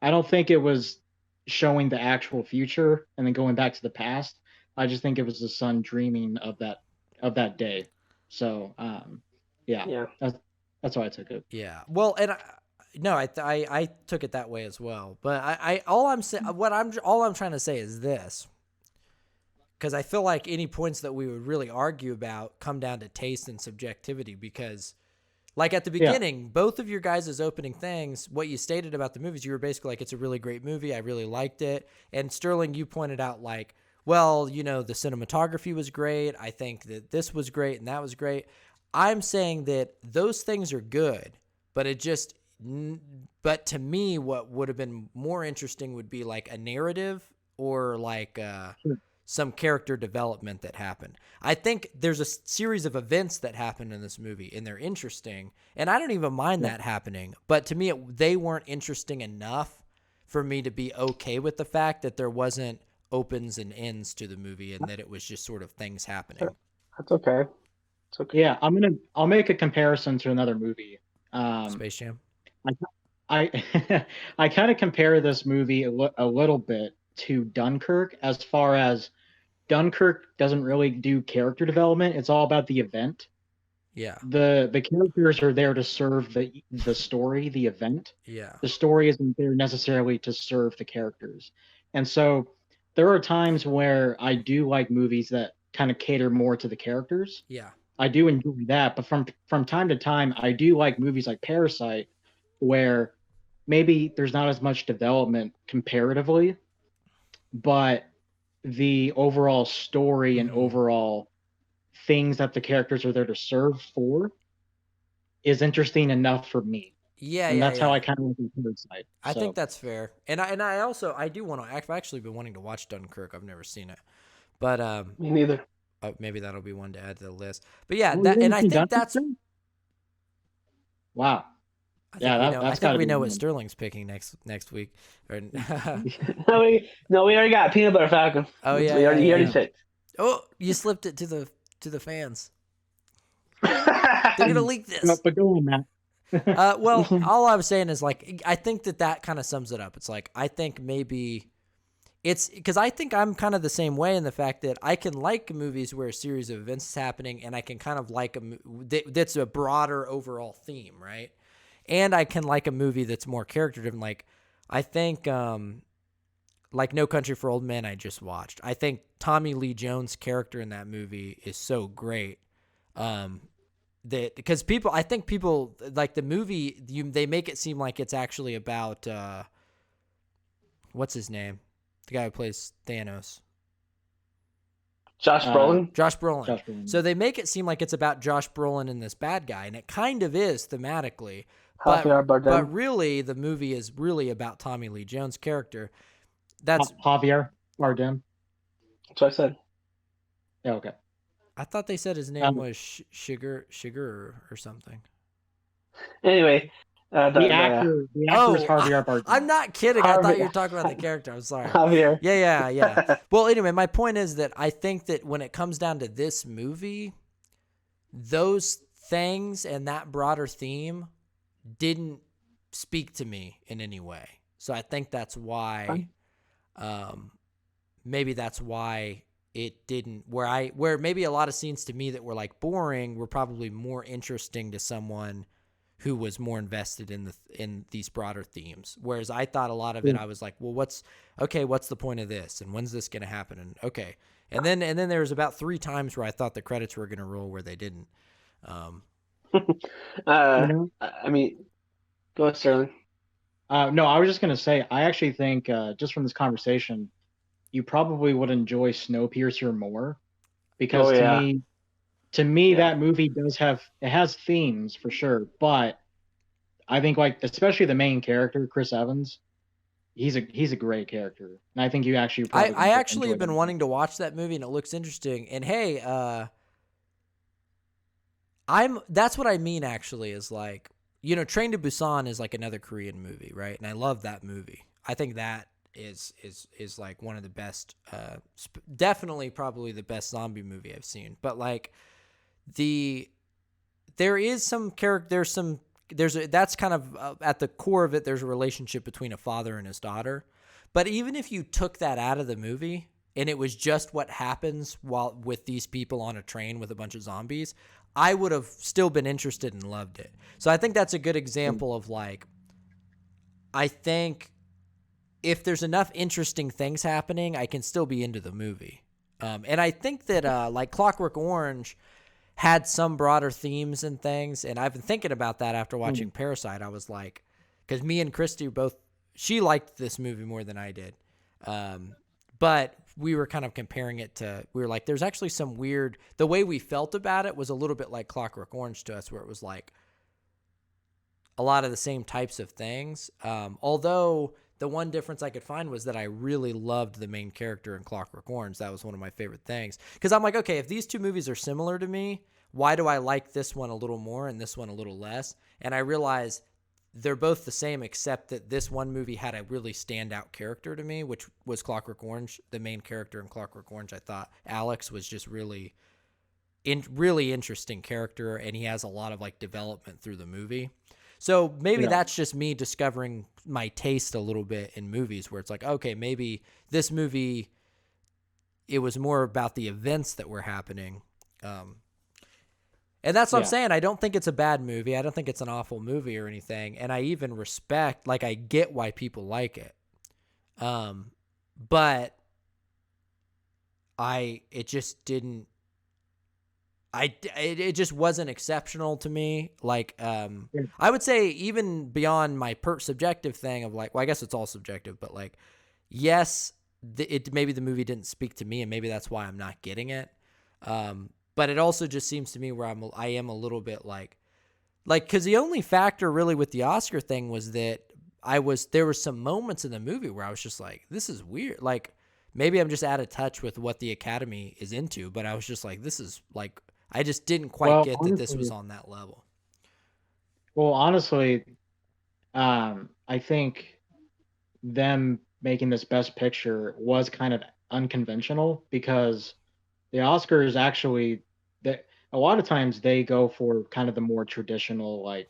I don't think it was showing the actual future and then going back to the past. I just think it was the son dreaming of that day. So yeah, Yeah, that's how I took it. Yeah. Well, and no, I took it that way as well. But all I'm saying, all I'm trying to say is this, because I feel like any points that we would really argue about come down to taste and subjectivity. Because, like at the Yeah. beginning, both of your guys' opening things, what you stated about the movies, you were basically like, it's a really great movie. I really liked it. And Sterling, you pointed out like, well, the cinematography was great. I think that this was great and that was great. I'm saying that those things are good, but but to me, what would have been more interesting would be like a narrative or like Sure. some character development that happened. I think there's a series of events that happen in this movie, and they're interesting, and I don't even mind Yeah. that happening. But to me, they weren't interesting enough for me to be okay with the fact that there wasn't opens and ends to the movie, and that it was just sort of things happening. that's okay. It's okay. Yeah, I'll make a comparison to another movie. Um, Space Jam. I I kind of compare this movie a little bit to Dunkirk as far as Dunkirk doesn't really do character development. It's all about the event. Yeah, The characters are there to serve the story, the event. yeah, The story isn't there necessarily to serve the characters. And so there are times where I do like movies that kind of cater more to the characters. yeah. I do enjoy that, but from time to time, I do like movies like Parasite, where maybe there's not as much development comparatively, but the overall story and Hmm. overall things that the characters are there to serve for is interesting enough for me, Yeah, and yeah, that's how I yeah. kind of look at Parasite. I think So that's fair, and I also I do want to. I've actually been wanting to watch Dunkirk. I've never seen it, but Me neither. maybe that'll be one to add to the list. But yeah, oh, you and haven't I seen think Dunkirk? that's. Then? Wow, yeah, I that's got think to we be know what one. Sterling's picking next week. Or, No, we already got Peanut Butter Falcon. oh We yeah, already yeah, he already yeah. Yeah. picked. Oh, you slipped it to the fans. They're gonna leak this. But go on, Matt. Well, all I was saying is like I think that kind of sums it up. It's like I think maybe it's because I think I'm kind of the same way in the fact that I can like movies where a series of events is happening, and I can kind of like that's a broader overall theme, right? And I can like a movie that's more character driven. Like I think, like No Country for Old Men, I just watched. I think Tommy Lee Jones' character in that movie is so great. Um, that because people, I think people like the movie. They make it seem like it's actually about what's his name, the guy who plays Thanos. Josh Uh, Brolin. Josh Brolin. Josh Brolin. So they make it seem like it's about Josh Brolin and this bad guy, and it kind of is thematically. Javier But Bardem. really, the movie is really about Tommy Lee Jones' character. That's Javier Bardem. That's what I said. Yeah, okay. I thought they said his name Um, was Sugar or something. Anyway, the actor is Oh, Javier I'm Bardem. not kidding. I thought you were Javier. talking about the character. I'm sorry. Javier. Yeah. Well, anyway, my point is that I think that when it comes down to this movie, those things and that broader theme didn't speak to me in any way. So I think that's why, um, maybe that's why it didn't. Where maybe a lot of scenes to me that were like boring were probably more interesting to someone who was more invested in these broader themes. Whereas I thought a lot of it, I was like, well, what's the point of this, and when's this going to happen? And okay, and then there was about 3 times where I thought the credits were going to roll where they didn't. Um, You know, I mean, go ahead, Sterling. no, I was just gonna say, I actually think just from this conversation, you probably would enjoy Snowpiercer more Oh because yeah, to me, yeah. that movie has themes for sure, but I think like especially the main character, Chris Evans, he's a great character, and I think you actually I probably I actually enjoy have that been movie. wanting to watch that movie, and it looks interesting. And hey, that's what I mean actually is like, Train to Busan is like another Korean movie, right? And I love that movie. I think that is like one of the best, definitely probably the best zombie movie I've seen. But like the there is some character, that's kind of at the core of it. There's a relationship between a father and his daughter. But even if you took that out of the movie and it was just what happens while with these people on a train with a bunch of zombies, I would have still been interested and loved it. So I think that's a good example of like, I think if there's enough interesting things happening, I can still be into the movie. And I think that like Clockwork Orange had some broader themes and things, and I've been thinking about that after watching Parasite. I was like, because me and Christy both, she liked this movie more than I did, but we were kind of comparing it to, we were like, there's actually some weird, the way we felt about it was a little bit like Clockwork Orange to us, where it was like a lot of the same types of things. Although the one difference I could find was that I really loved the main character in Clockwork Orange. That was one of my favorite things. Because I'm like, okay, if these two movies are similar to me, why do I like this one a little more and this one a little less? And I realized they're both the same, except that this one movie had a really standout character to me, which was Clockwork Orange. The main character in Clockwork Orange, I thought Alex was just really interesting character, and he has a lot of like development through the movie. So maybe Yeah. that's just me discovering my taste a little bit in movies, where it's like, okay, maybe this movie, it was more about the events that were happening. And that's what I'm Yeah. saying. I don't think it's a bad movie. I don't think it's an awful movie or anything. And I even respect, like, I get why people like it. But it just didn't, it just wasn't exceptional to me. Like, Yeah. I would say even beyond my subjective thing of like, well, I guess it's all subjective, but like, yes, maybe the movie didn't speak to me, and maybe that's why I'm not getting it. But it also just seems to me where I am a little bit like, because the only factor really with the Oscar thing was that there were some moments in the movie where I was just like, this is weird. Like, maybe I'm just out of touch with what the Academy is into, but I was just like, this is like, I just didn't quite Well, get that this was honestly, on that level. honestly, I think them making this Best Picture was kind of unconventional because the Oscars actually, that a lot of times they go for kind of the more traditional like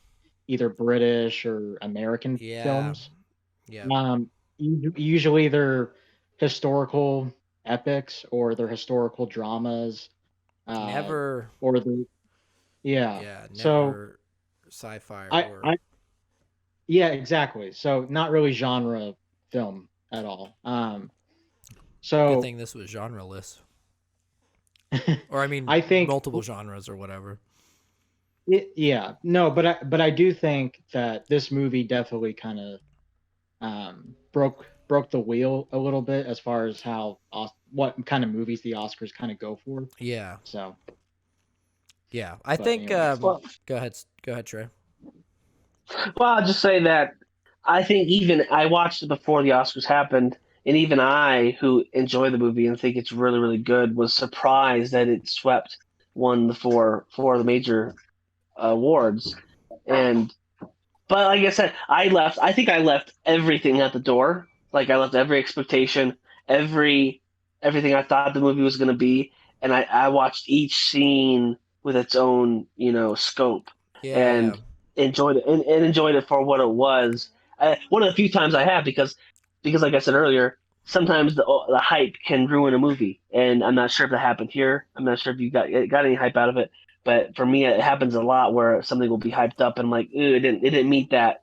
either British or American Yeah. films. Yeah. Usually they're historical epics or they're historical dramas, uh, Never. or the yeah. Yeah. So Never sci-fi or I horror. I yeah, exactly. So not really genre film at all. Good So thing this was genreless. Or I mean, I think multiple genres or whatever. yeah, no, but I do think that this movie definitely kind of broke the wheel a little bit as far as how what kind of movies the Oscars kind of go for. Yeah. So, Yeah. I but think. anyways, Well, Go ahead. Go ahead, Trey. well, I'll just say that I think even I watched it before the Oscars happened, and even I, who enjoy the movie and think it's really, really good, was surprised that it swept won the four of the major awards. And but like I said, I left. I think I left everything at the door. Like I left every expectation, every everything I thought the movie was going to be, and I watched each scene with its own scope Yeah. and enjoyed it and enjoyed it for what it was. One of the few times I have because like I said earlier, sometimes the hype can ruin a movie, and I'm not sure if that happened here. I'm not sure if you got any hype out of it. But for me, it happens a lot where something will be hyped up and I'm like, ew, it didn't meet that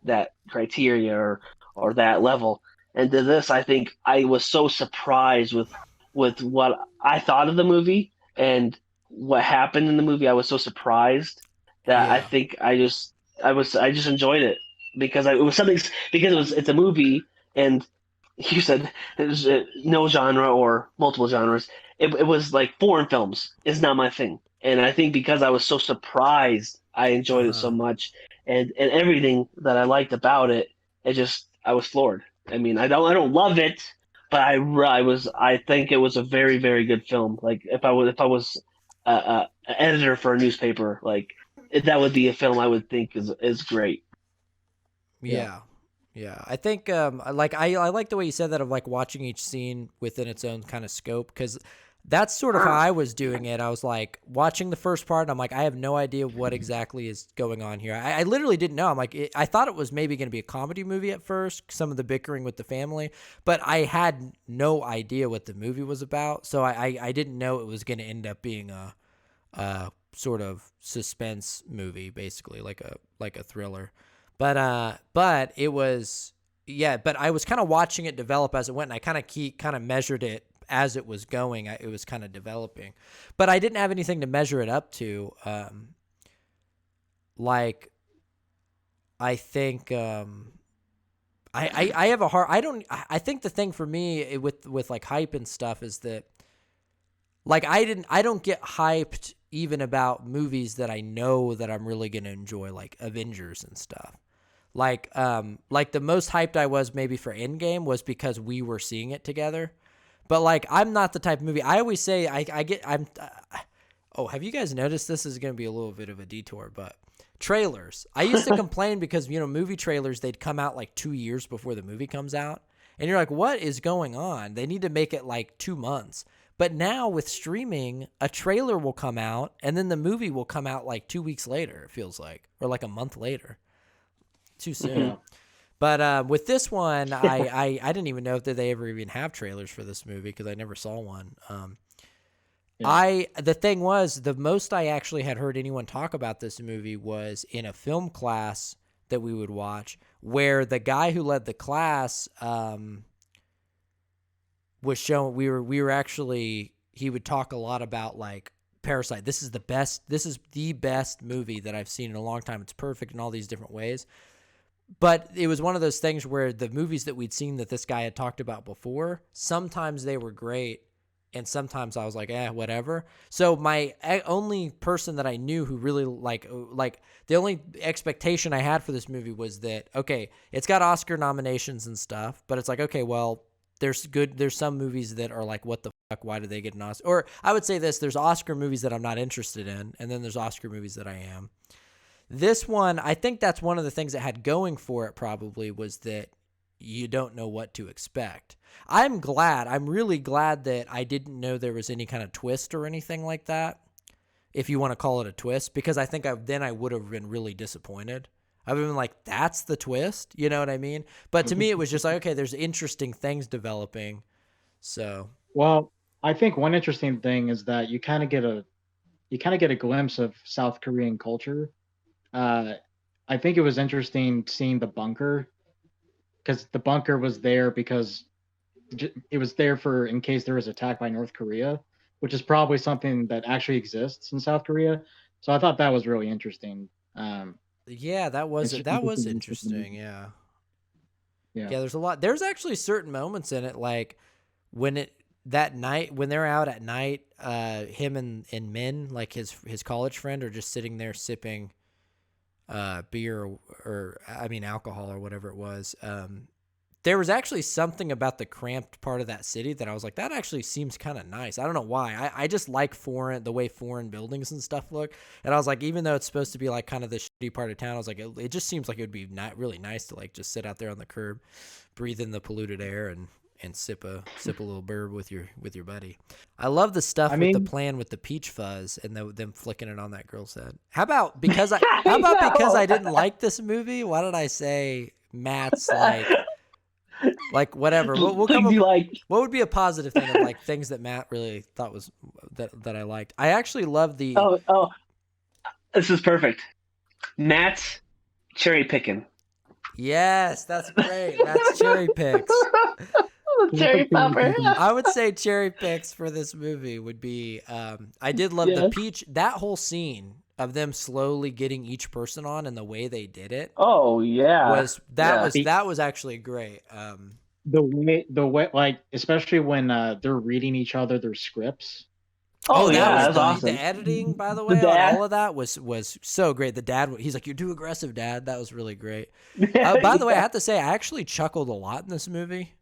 criteria or that level. And to this, I think I was so surprised with what I thought of the movie and what happened in the movie. I was so surprised that I Yeah. think I just enjoyed it because it was something because it's a movie and you said there's no genre or multiple genres. It was like foreign films is not my thing, and I think because I was so surprised, I Uh enjoyed it so huh. much, and everything that I liked about it, I was floored. I mean, I don't love it, but I think it was a very very good film. Like if I was an editor for a newspaper, like that would be a film I would think is great. yeah, Yeah. Yeah. I think I like the way you said that of like watching each scene within its own kind of scope because that's sort of how I was doing it. I was like watching the first part and I'm like, I have no idea what exactly is going on here. I literally didn't know. I'm like, I thought it was maybe going to be a comedy movie at first, some of the bickering with the family, but I had no idea what the movie was about. So I didn't know it was going to end up being a sort of suspense movie, basically like a thriller. But it was yeah. But I was kind of watching it develop as it went, and I kind of measured it as it was going. It was kind of developing, but I didn't have anything to measure it up to. Like I think I have a hard. I don't. I think the thing for me with like hype and stuff is that like I don't get hyped even about movies that I know that I'm really gonna enjoy, like Avengers and stuff. Like the most hyped I was maybe for Endgame was because we were seeing it together. But like I'm not the type of movie. I always say I get I'm. Oh, have you guys noticed this is going to be a little bit of a detour, but trailers. I used to complain because movie trailers they'd come out like 2 years before the movie comes out, and you're like, what is going on? They need to make it like 2 months. But now with streaming, a trailer will come out, and then the movie will come out like 2 weeks later. It feels like, or like a month later. Too soon. yeah, But with this one, I didn't even know that they ever even have trailers for this movie because I never saw one. yeah. The thing was the most I actually had heard anyone talk about this movie was in a film class that we would watch, where the guy who led the class was showing we were actually he would talk a lot about like Parasite. This is the best. This is the best movie that I've seen in a long time. It's perfect in all these different ways. But it was one of those things where the movies that we'd seen that this guy had talked about before, sometimes they were great, and sometimes I was like, whatever. So my only person that I knew who really like the only expectation I had for this movie was that, okay, it's got Oscar nominations and stuff, but it's like, okay, well, there's some movies that are like, what the fuck, why did they get an Oscar? Or I would say this, there's Oscar movies that I'm not interested in, and then there's Oscar movies that I am. This one, I think that's one of the things that had going for it probably was that you don't know what to expect. I'm really glad that I didn't know there was any kind of twist or anything like that, if you want to call it a twist, because I think then I would have been really disappointed. I've been like, that's the twist. You know what I mean? But to me, it was just like, okay, there's interesting things developing. So Well, I think one interesting thing is that you kind of get a glimpse of South Korean culture. Uh, I think it was interesting seeing the bunker because the bunker was there because it was there for in case there was attack by North Korea, which is probably something that actually exists in South Korea. So I thought that was really interesting. yeah, It's just that was interesting. interesting. Yeah. Yeah. Yeah, there's a lot. There's actually certain moments in it, like when it that night when they're out at night, him and Min, like his college friend, are just sitting there sipping beer or I mean alcohol or whatever it was. There was actually something about the cramped part of that city that I was like, that actually seems kind of nice. I don't know why. I just like the way foreign buildings and stuff look. And I was like, even though it's supposed to be like kind of the shitty part of town, I was like, it just seems like it would be not really nice to like just sit out there on the curb, breathe in the polluted air and sip a little burb with your buddy. I love the stuff I with the mean, plan with the peach fuzz and them flicking it on that girl's head. How about because I know. I didn't like this movie? Why did I say Matt's like whatever? We'll come Like, up. do you like? What would be a positive thing of like things that Matt really thought was that I liked? I actually love the Oh, this is perfect. Matt's cherry picking. yes, that's great. Matt's cherry picks. Cherry popper. I would say cherry picks for this movie would be I did love the Yeah. peach, that whole scene of them slowly getting each person on and the way they did it Oh yeah. that was actually great. the way like especially when they're reading each other their scripts. Oh that yeah, was that's awesome. the editing, by the The way, on dad. all of that was so great. The dad, he's like, "You're too aggressive, Dad." That was really great. Yeah, By the way, I have to say, I actually chuckled a lot in this movie.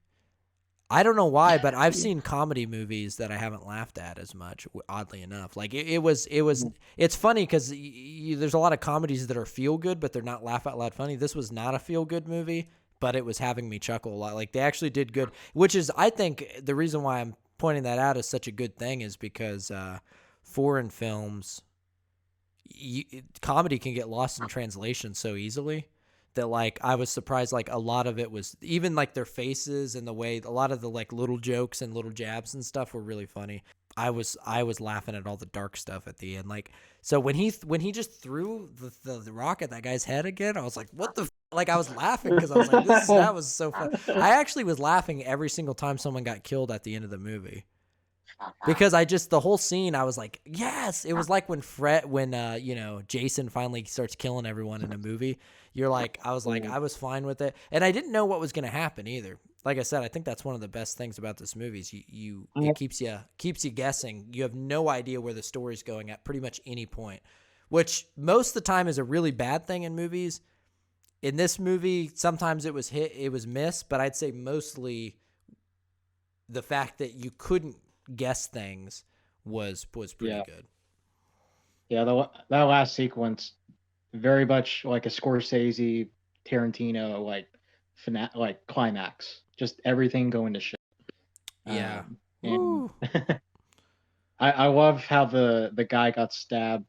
I don't know why, but I've seen comedy movies that I haven't laughed at as much. Oddly enough, like it's funny because there's a lot of comedies that are feel good, but they're not laugh out loud funny. This was not a feel good movie, but it was having me chuckle a lot. Like they actually did good, which is I think the reason why I'm pointing that out as such a good thing is because foreign films, comedy can get lost in translation so easily that like I was surprised like a lot of it was even like their faces and the way a lot of the like little jokes and little jabs and stuff were really funny. I was laughing at all the dark stuff at the end. Like so when he just threw the rock at that guy's head again, I was like, what the like I was laughing because I was like that was so fun. I actually was laughing every single time someone got killed at the end of the movie. Because the whole scene I was like, yes, it was like when Jason finally starts killing everyone in a movie. You're like, I was like, I was fine with it. And I didn't know what was going to happen either. Like I said, I think that's one of the best things about this movie is it keeps you guessing. You have no idea where the story's going at pretty much any point, which most of the time is a really bad thing in movies. In this movie, sometimes it was hit, it was missed, but I'd say mostly the fact that you couldn't guess things was pretty good. Yeah, that last sequence very much like a Scorsese, Tarantino like climax. Just everything going to shit. Yeah. And I love how the guy got stabbed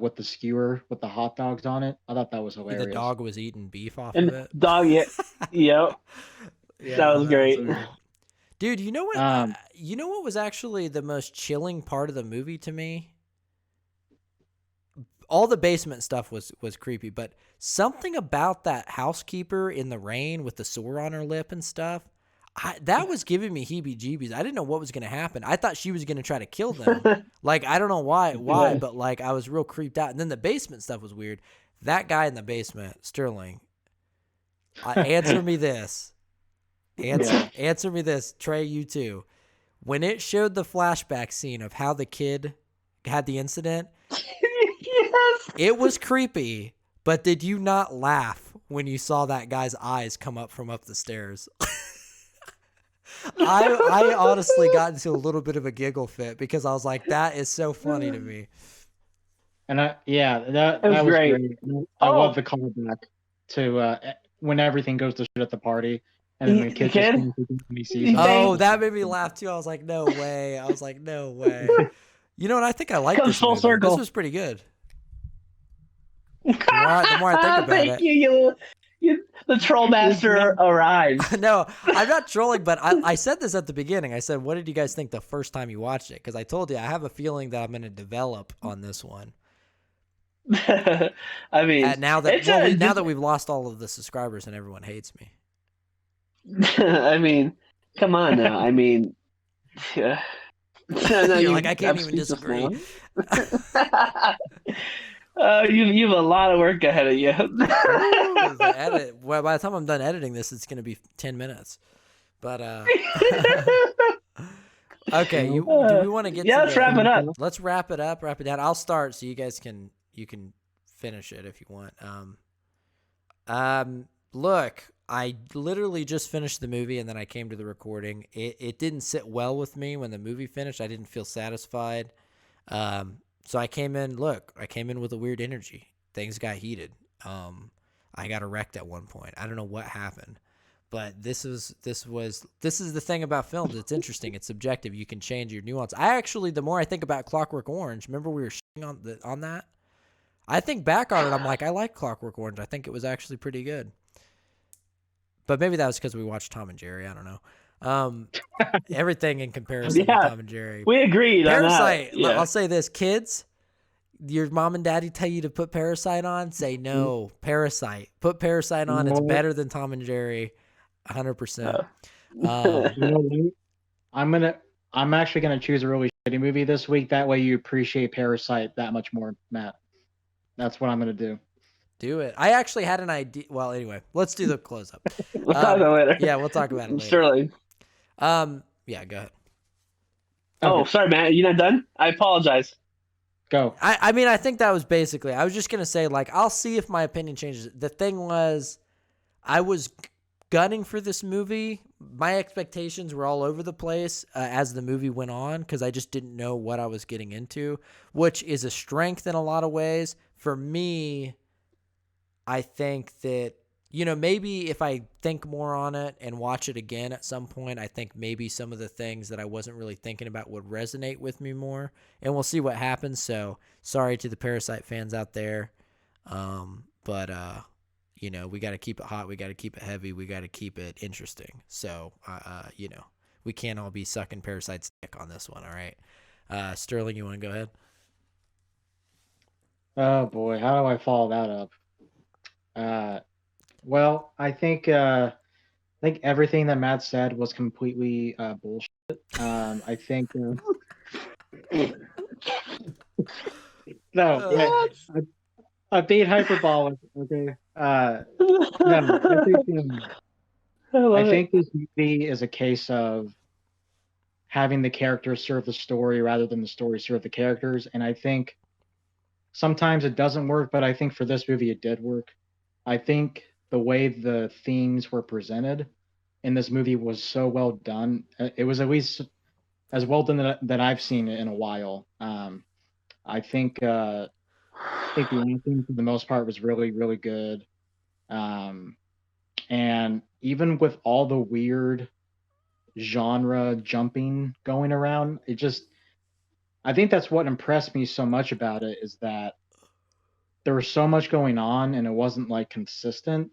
with the skewer with the hot dogs on it. I thought that was hilarious. The dog was eating beef off And of it. dog, yeah, yep. Yeah, That was great. Dude, you know what? You know what was actually the most chilling part of the movie to me? All the basement stuff was creepy, but something about that housekeeper in the rain with the sore on her lip and stuff, that was giving me heebie-jeebies. I didn't know what was going to happen. I thought she was going to try to kill them. Like, I don't know why, but like I was real creeped out. And then the basement stuff was weird. That guy in the basement, Sterling, answer me this. Answer me this, Trey, you too. When it showed the flashback scene of how the kid had the incident, Yes. it was creepy, but did you not laugh when you saw that guy's eyes come up from up the stairs? I honestly got into a little bit of a giggle fit because I was like, that is so funny to me. And that was was great. great. I love the callback to when everything goes to shit at the party, and then the kid just comes when he sees him. Oh, that made me laugh too. I was like, no way. You know what? I think I like Comes this full movie. circle. This was pretty good. The more I think about Thank it. the troll master arrives. No, I'm not trolling, but I said this at the beginning. I said, "What did you guys think the first time you watched it?" Because I told you I have a feeling that I'm going to develop on this one. I mean, it's Now that we've lost all of the subscribers and everyone hates me. I mean, come on now. I mean, no, You're like, I I'm can't even speechless disagree. now. You've a lot of work ahead of you. Ooh, the edit. Well, by the time I'm done editing this, it's going to be 10 minutes. But okay, do we want to get Yeah, to let's wrap it up. let's wrap it up, wrap it down. I'll start so you guys can finish it if you want. Look, I literally just finished the movie and then I came to the recording. It didn't sit well with me when the movie finished. I didn't feel satisfied. So I came in with a weird energy. Things got heated. I got erect at one point. I don't know what happened. But this is the thing about films. It's interesting. It's subjective. You can change your nuance. The more I think about Clockwork Orange, remember we were on that? I think back on it, I'm like, I like Clockwork Orange. I think it was actually pretty good. But maybe that was because we watched Tom and Jerry. I don't know. Everything in comparison to Yeah, Tom and Jerry. we agreed on that. Parasite. Yeah. I'll say this, kids. Your mom and daddy tell you to put Parasite on. Say no. Parasite. Put Parasite on. It's better than Tom and Jerry. 100%. You know what? I'm actually gonna choose a really shitty movie this week. That way you appreciate Parasite that much more, Matt. That's what I'm gonna do. Do it. I actually had an idea. Well, anyway, let's do the close up. We'll talk about it later. Yeah, we'll talk about it later. Sterling. Yeah, go ahead. Oh, Okay. sorry, Matt. You're not done? I apologize. Go. I mean, I think that was basically. I was just gonna say, like, I'll see if my opinion changes. The thing was, I was gunning for this movie. My expectations were all over the place as the movie went on because I just didn't know what I was getting into, which is a strength in a lot of ways. For me, I think that, maybe if I think more on it and watch it again at some point, I think maybe some of the things that I wasn't really thinking about would resonate with me more. And we'll see what happens. So sorry to the Parasite fans out there. But we got to keep it hot. We got to keep it heavy. We got to keep it interesting. So, we can't all be sucking Parasite's dick on this one. All right. Sterling, you want to go ahead? Oh boy, how do I follow that up? Well, I think everything that Matt said was completely bullshit. I think no, I'm being hyperbolic. Okay. No, I think this movie is a case of having the characters serve the story rather than the story serve the characters, and I think sometimes it doesn't work, but I think for this movie it did work. I think the way the themes were presented in this movie was so well done. It was at least as well done that I've seen it in a while. I think I think the acting for the most part was really really good. Um, and even with all the weird genre jumping going around, I think that's what impressed me so much about it is that there was so much going on and it wasn't like consistent,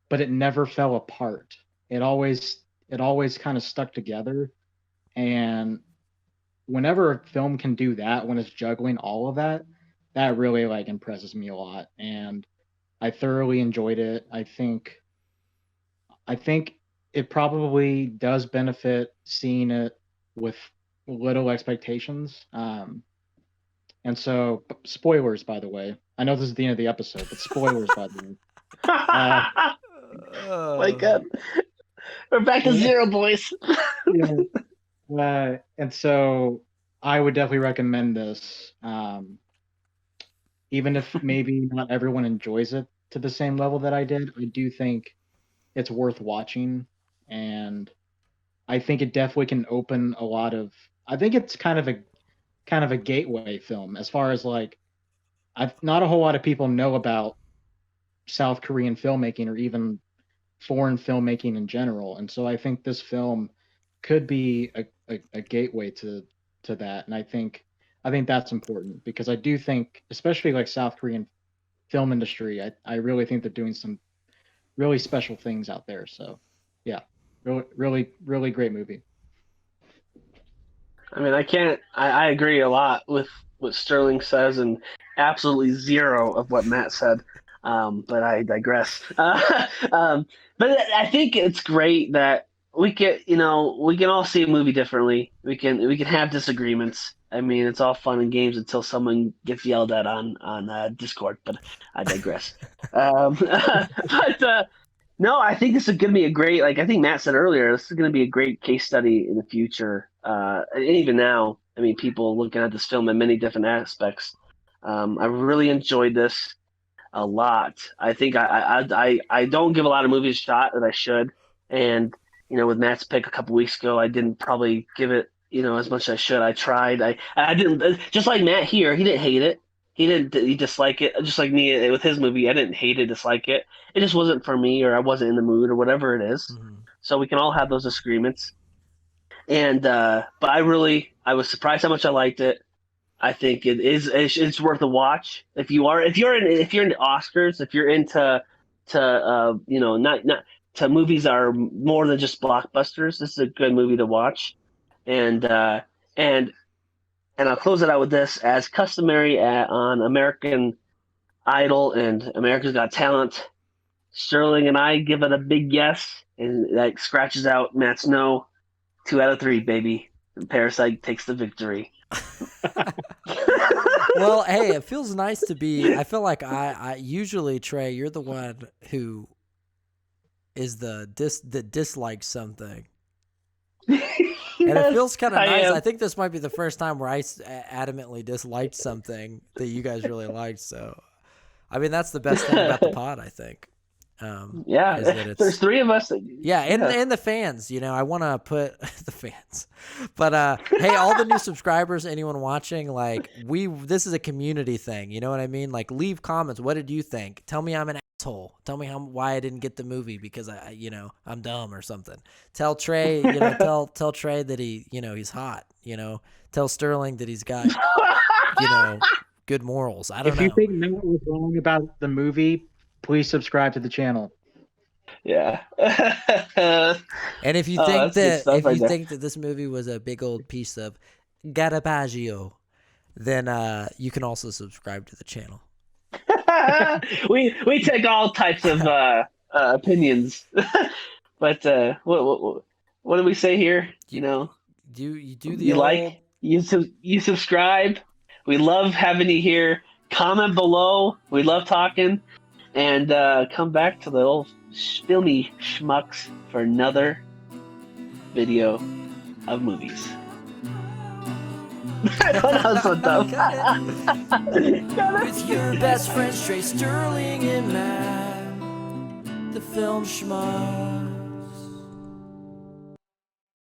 but it never fell apart. It always kind of stuck together. And whenever a film can do that, when it's juggling all of that, that really like impresses me a lot. And I thoroughly enjoyed it. I think it probably does benefit seeing it with little expectations. And so, spoilers, by the way. I know this is the end of the episode, but spoilers, by the way. My God. We're back to zero, boys. Yeah. And so, I would definitely recommend this, even if maybe not everyone enjoys it to the same level that I did. I do think it's worth watching, and I think it definitely can open a lot of. I think it's kind of a gateway film as far as like not a whole lot of people know about South Korean filmmaking or even foreign filmmaking in general. And so I think this film could be a gateway to that. And I think that's important because I do think, especially like South Korean film industry. I really think they're doing some really special things out there. So, yeah, really great movie. I mean, I agree a lot with what Sterling says and absolutely zero of what Matt said. But I digress. But I think it's great that we can all see a movie differently. We can have disagreements. I mean, it's all fun and games until someone gets yelled at on Discord. But I digress. But no, I think this is going to be a great, like I think Matt said earlier, this is going to be a great case study in the future. And even now, I mean, people looking at this film in many different aspects. I really enjoyed this a lot. I think I don't give a lot of movies a shot that I should. And, with Matt's pick a couple weeks ago, I didn't probably give it, as much as I should. I tried. I didn't, just like Matt here, he didn't hate it. He dislike it. Just like me with his movie, I didn't hate it, dislike it. It just wasn't for me, or I wasn't in the mood, or whatever it is. Mm-hmm. So we can all have those disagreements. And but I was surprised how much I liked it. I think it's worth a watch if you're into Oscars, if you're into not to movies that are more than just blockbusters. This is a good movie to watch. And and I'll close it out with this, as customary on American Idol and America's Got Talent. Sterling and I give it a big yes, and that scratches out Matt's no. 2 out of 3, baby. And Parasite takes the victory. Well, hey, it feels nice to be. I feel like I usually, Trey, you're the one who is that dislikes something. And it feels kind of nice. I think this might be the first time where I adamantly disliked something that you guys really liked. So, I mean, that's the best thing about the pod, I think. Yeah, there's 3 of us. And the fans. I want to put the fans. But hey, all the new subscribers, anyone watching, like this is a community thing. You know what I mean? Like, leave comments. What did you think? Tell me I'm an asshole. Tell me why I didn't get the movie because I'm dumb or something. Tell Trey, tell Trey that he's hot. Tell Sterling that he's got good morals. I don't know. If you think Matt was wrong about the movie, please subscribe to the channel. Yeah. And if you think that this movie was a big old piece of garbaggio, then you can also subscribe to the channel. we take all types of opinions. But what do we say here? You do the you subscribe. We love having you here. Comment below. We love talking. And come back to the old filmy schmucks for another video of movies. I thought that was so dumb. With your best friends, Trey, Sterling, and Matt, the film schmucks.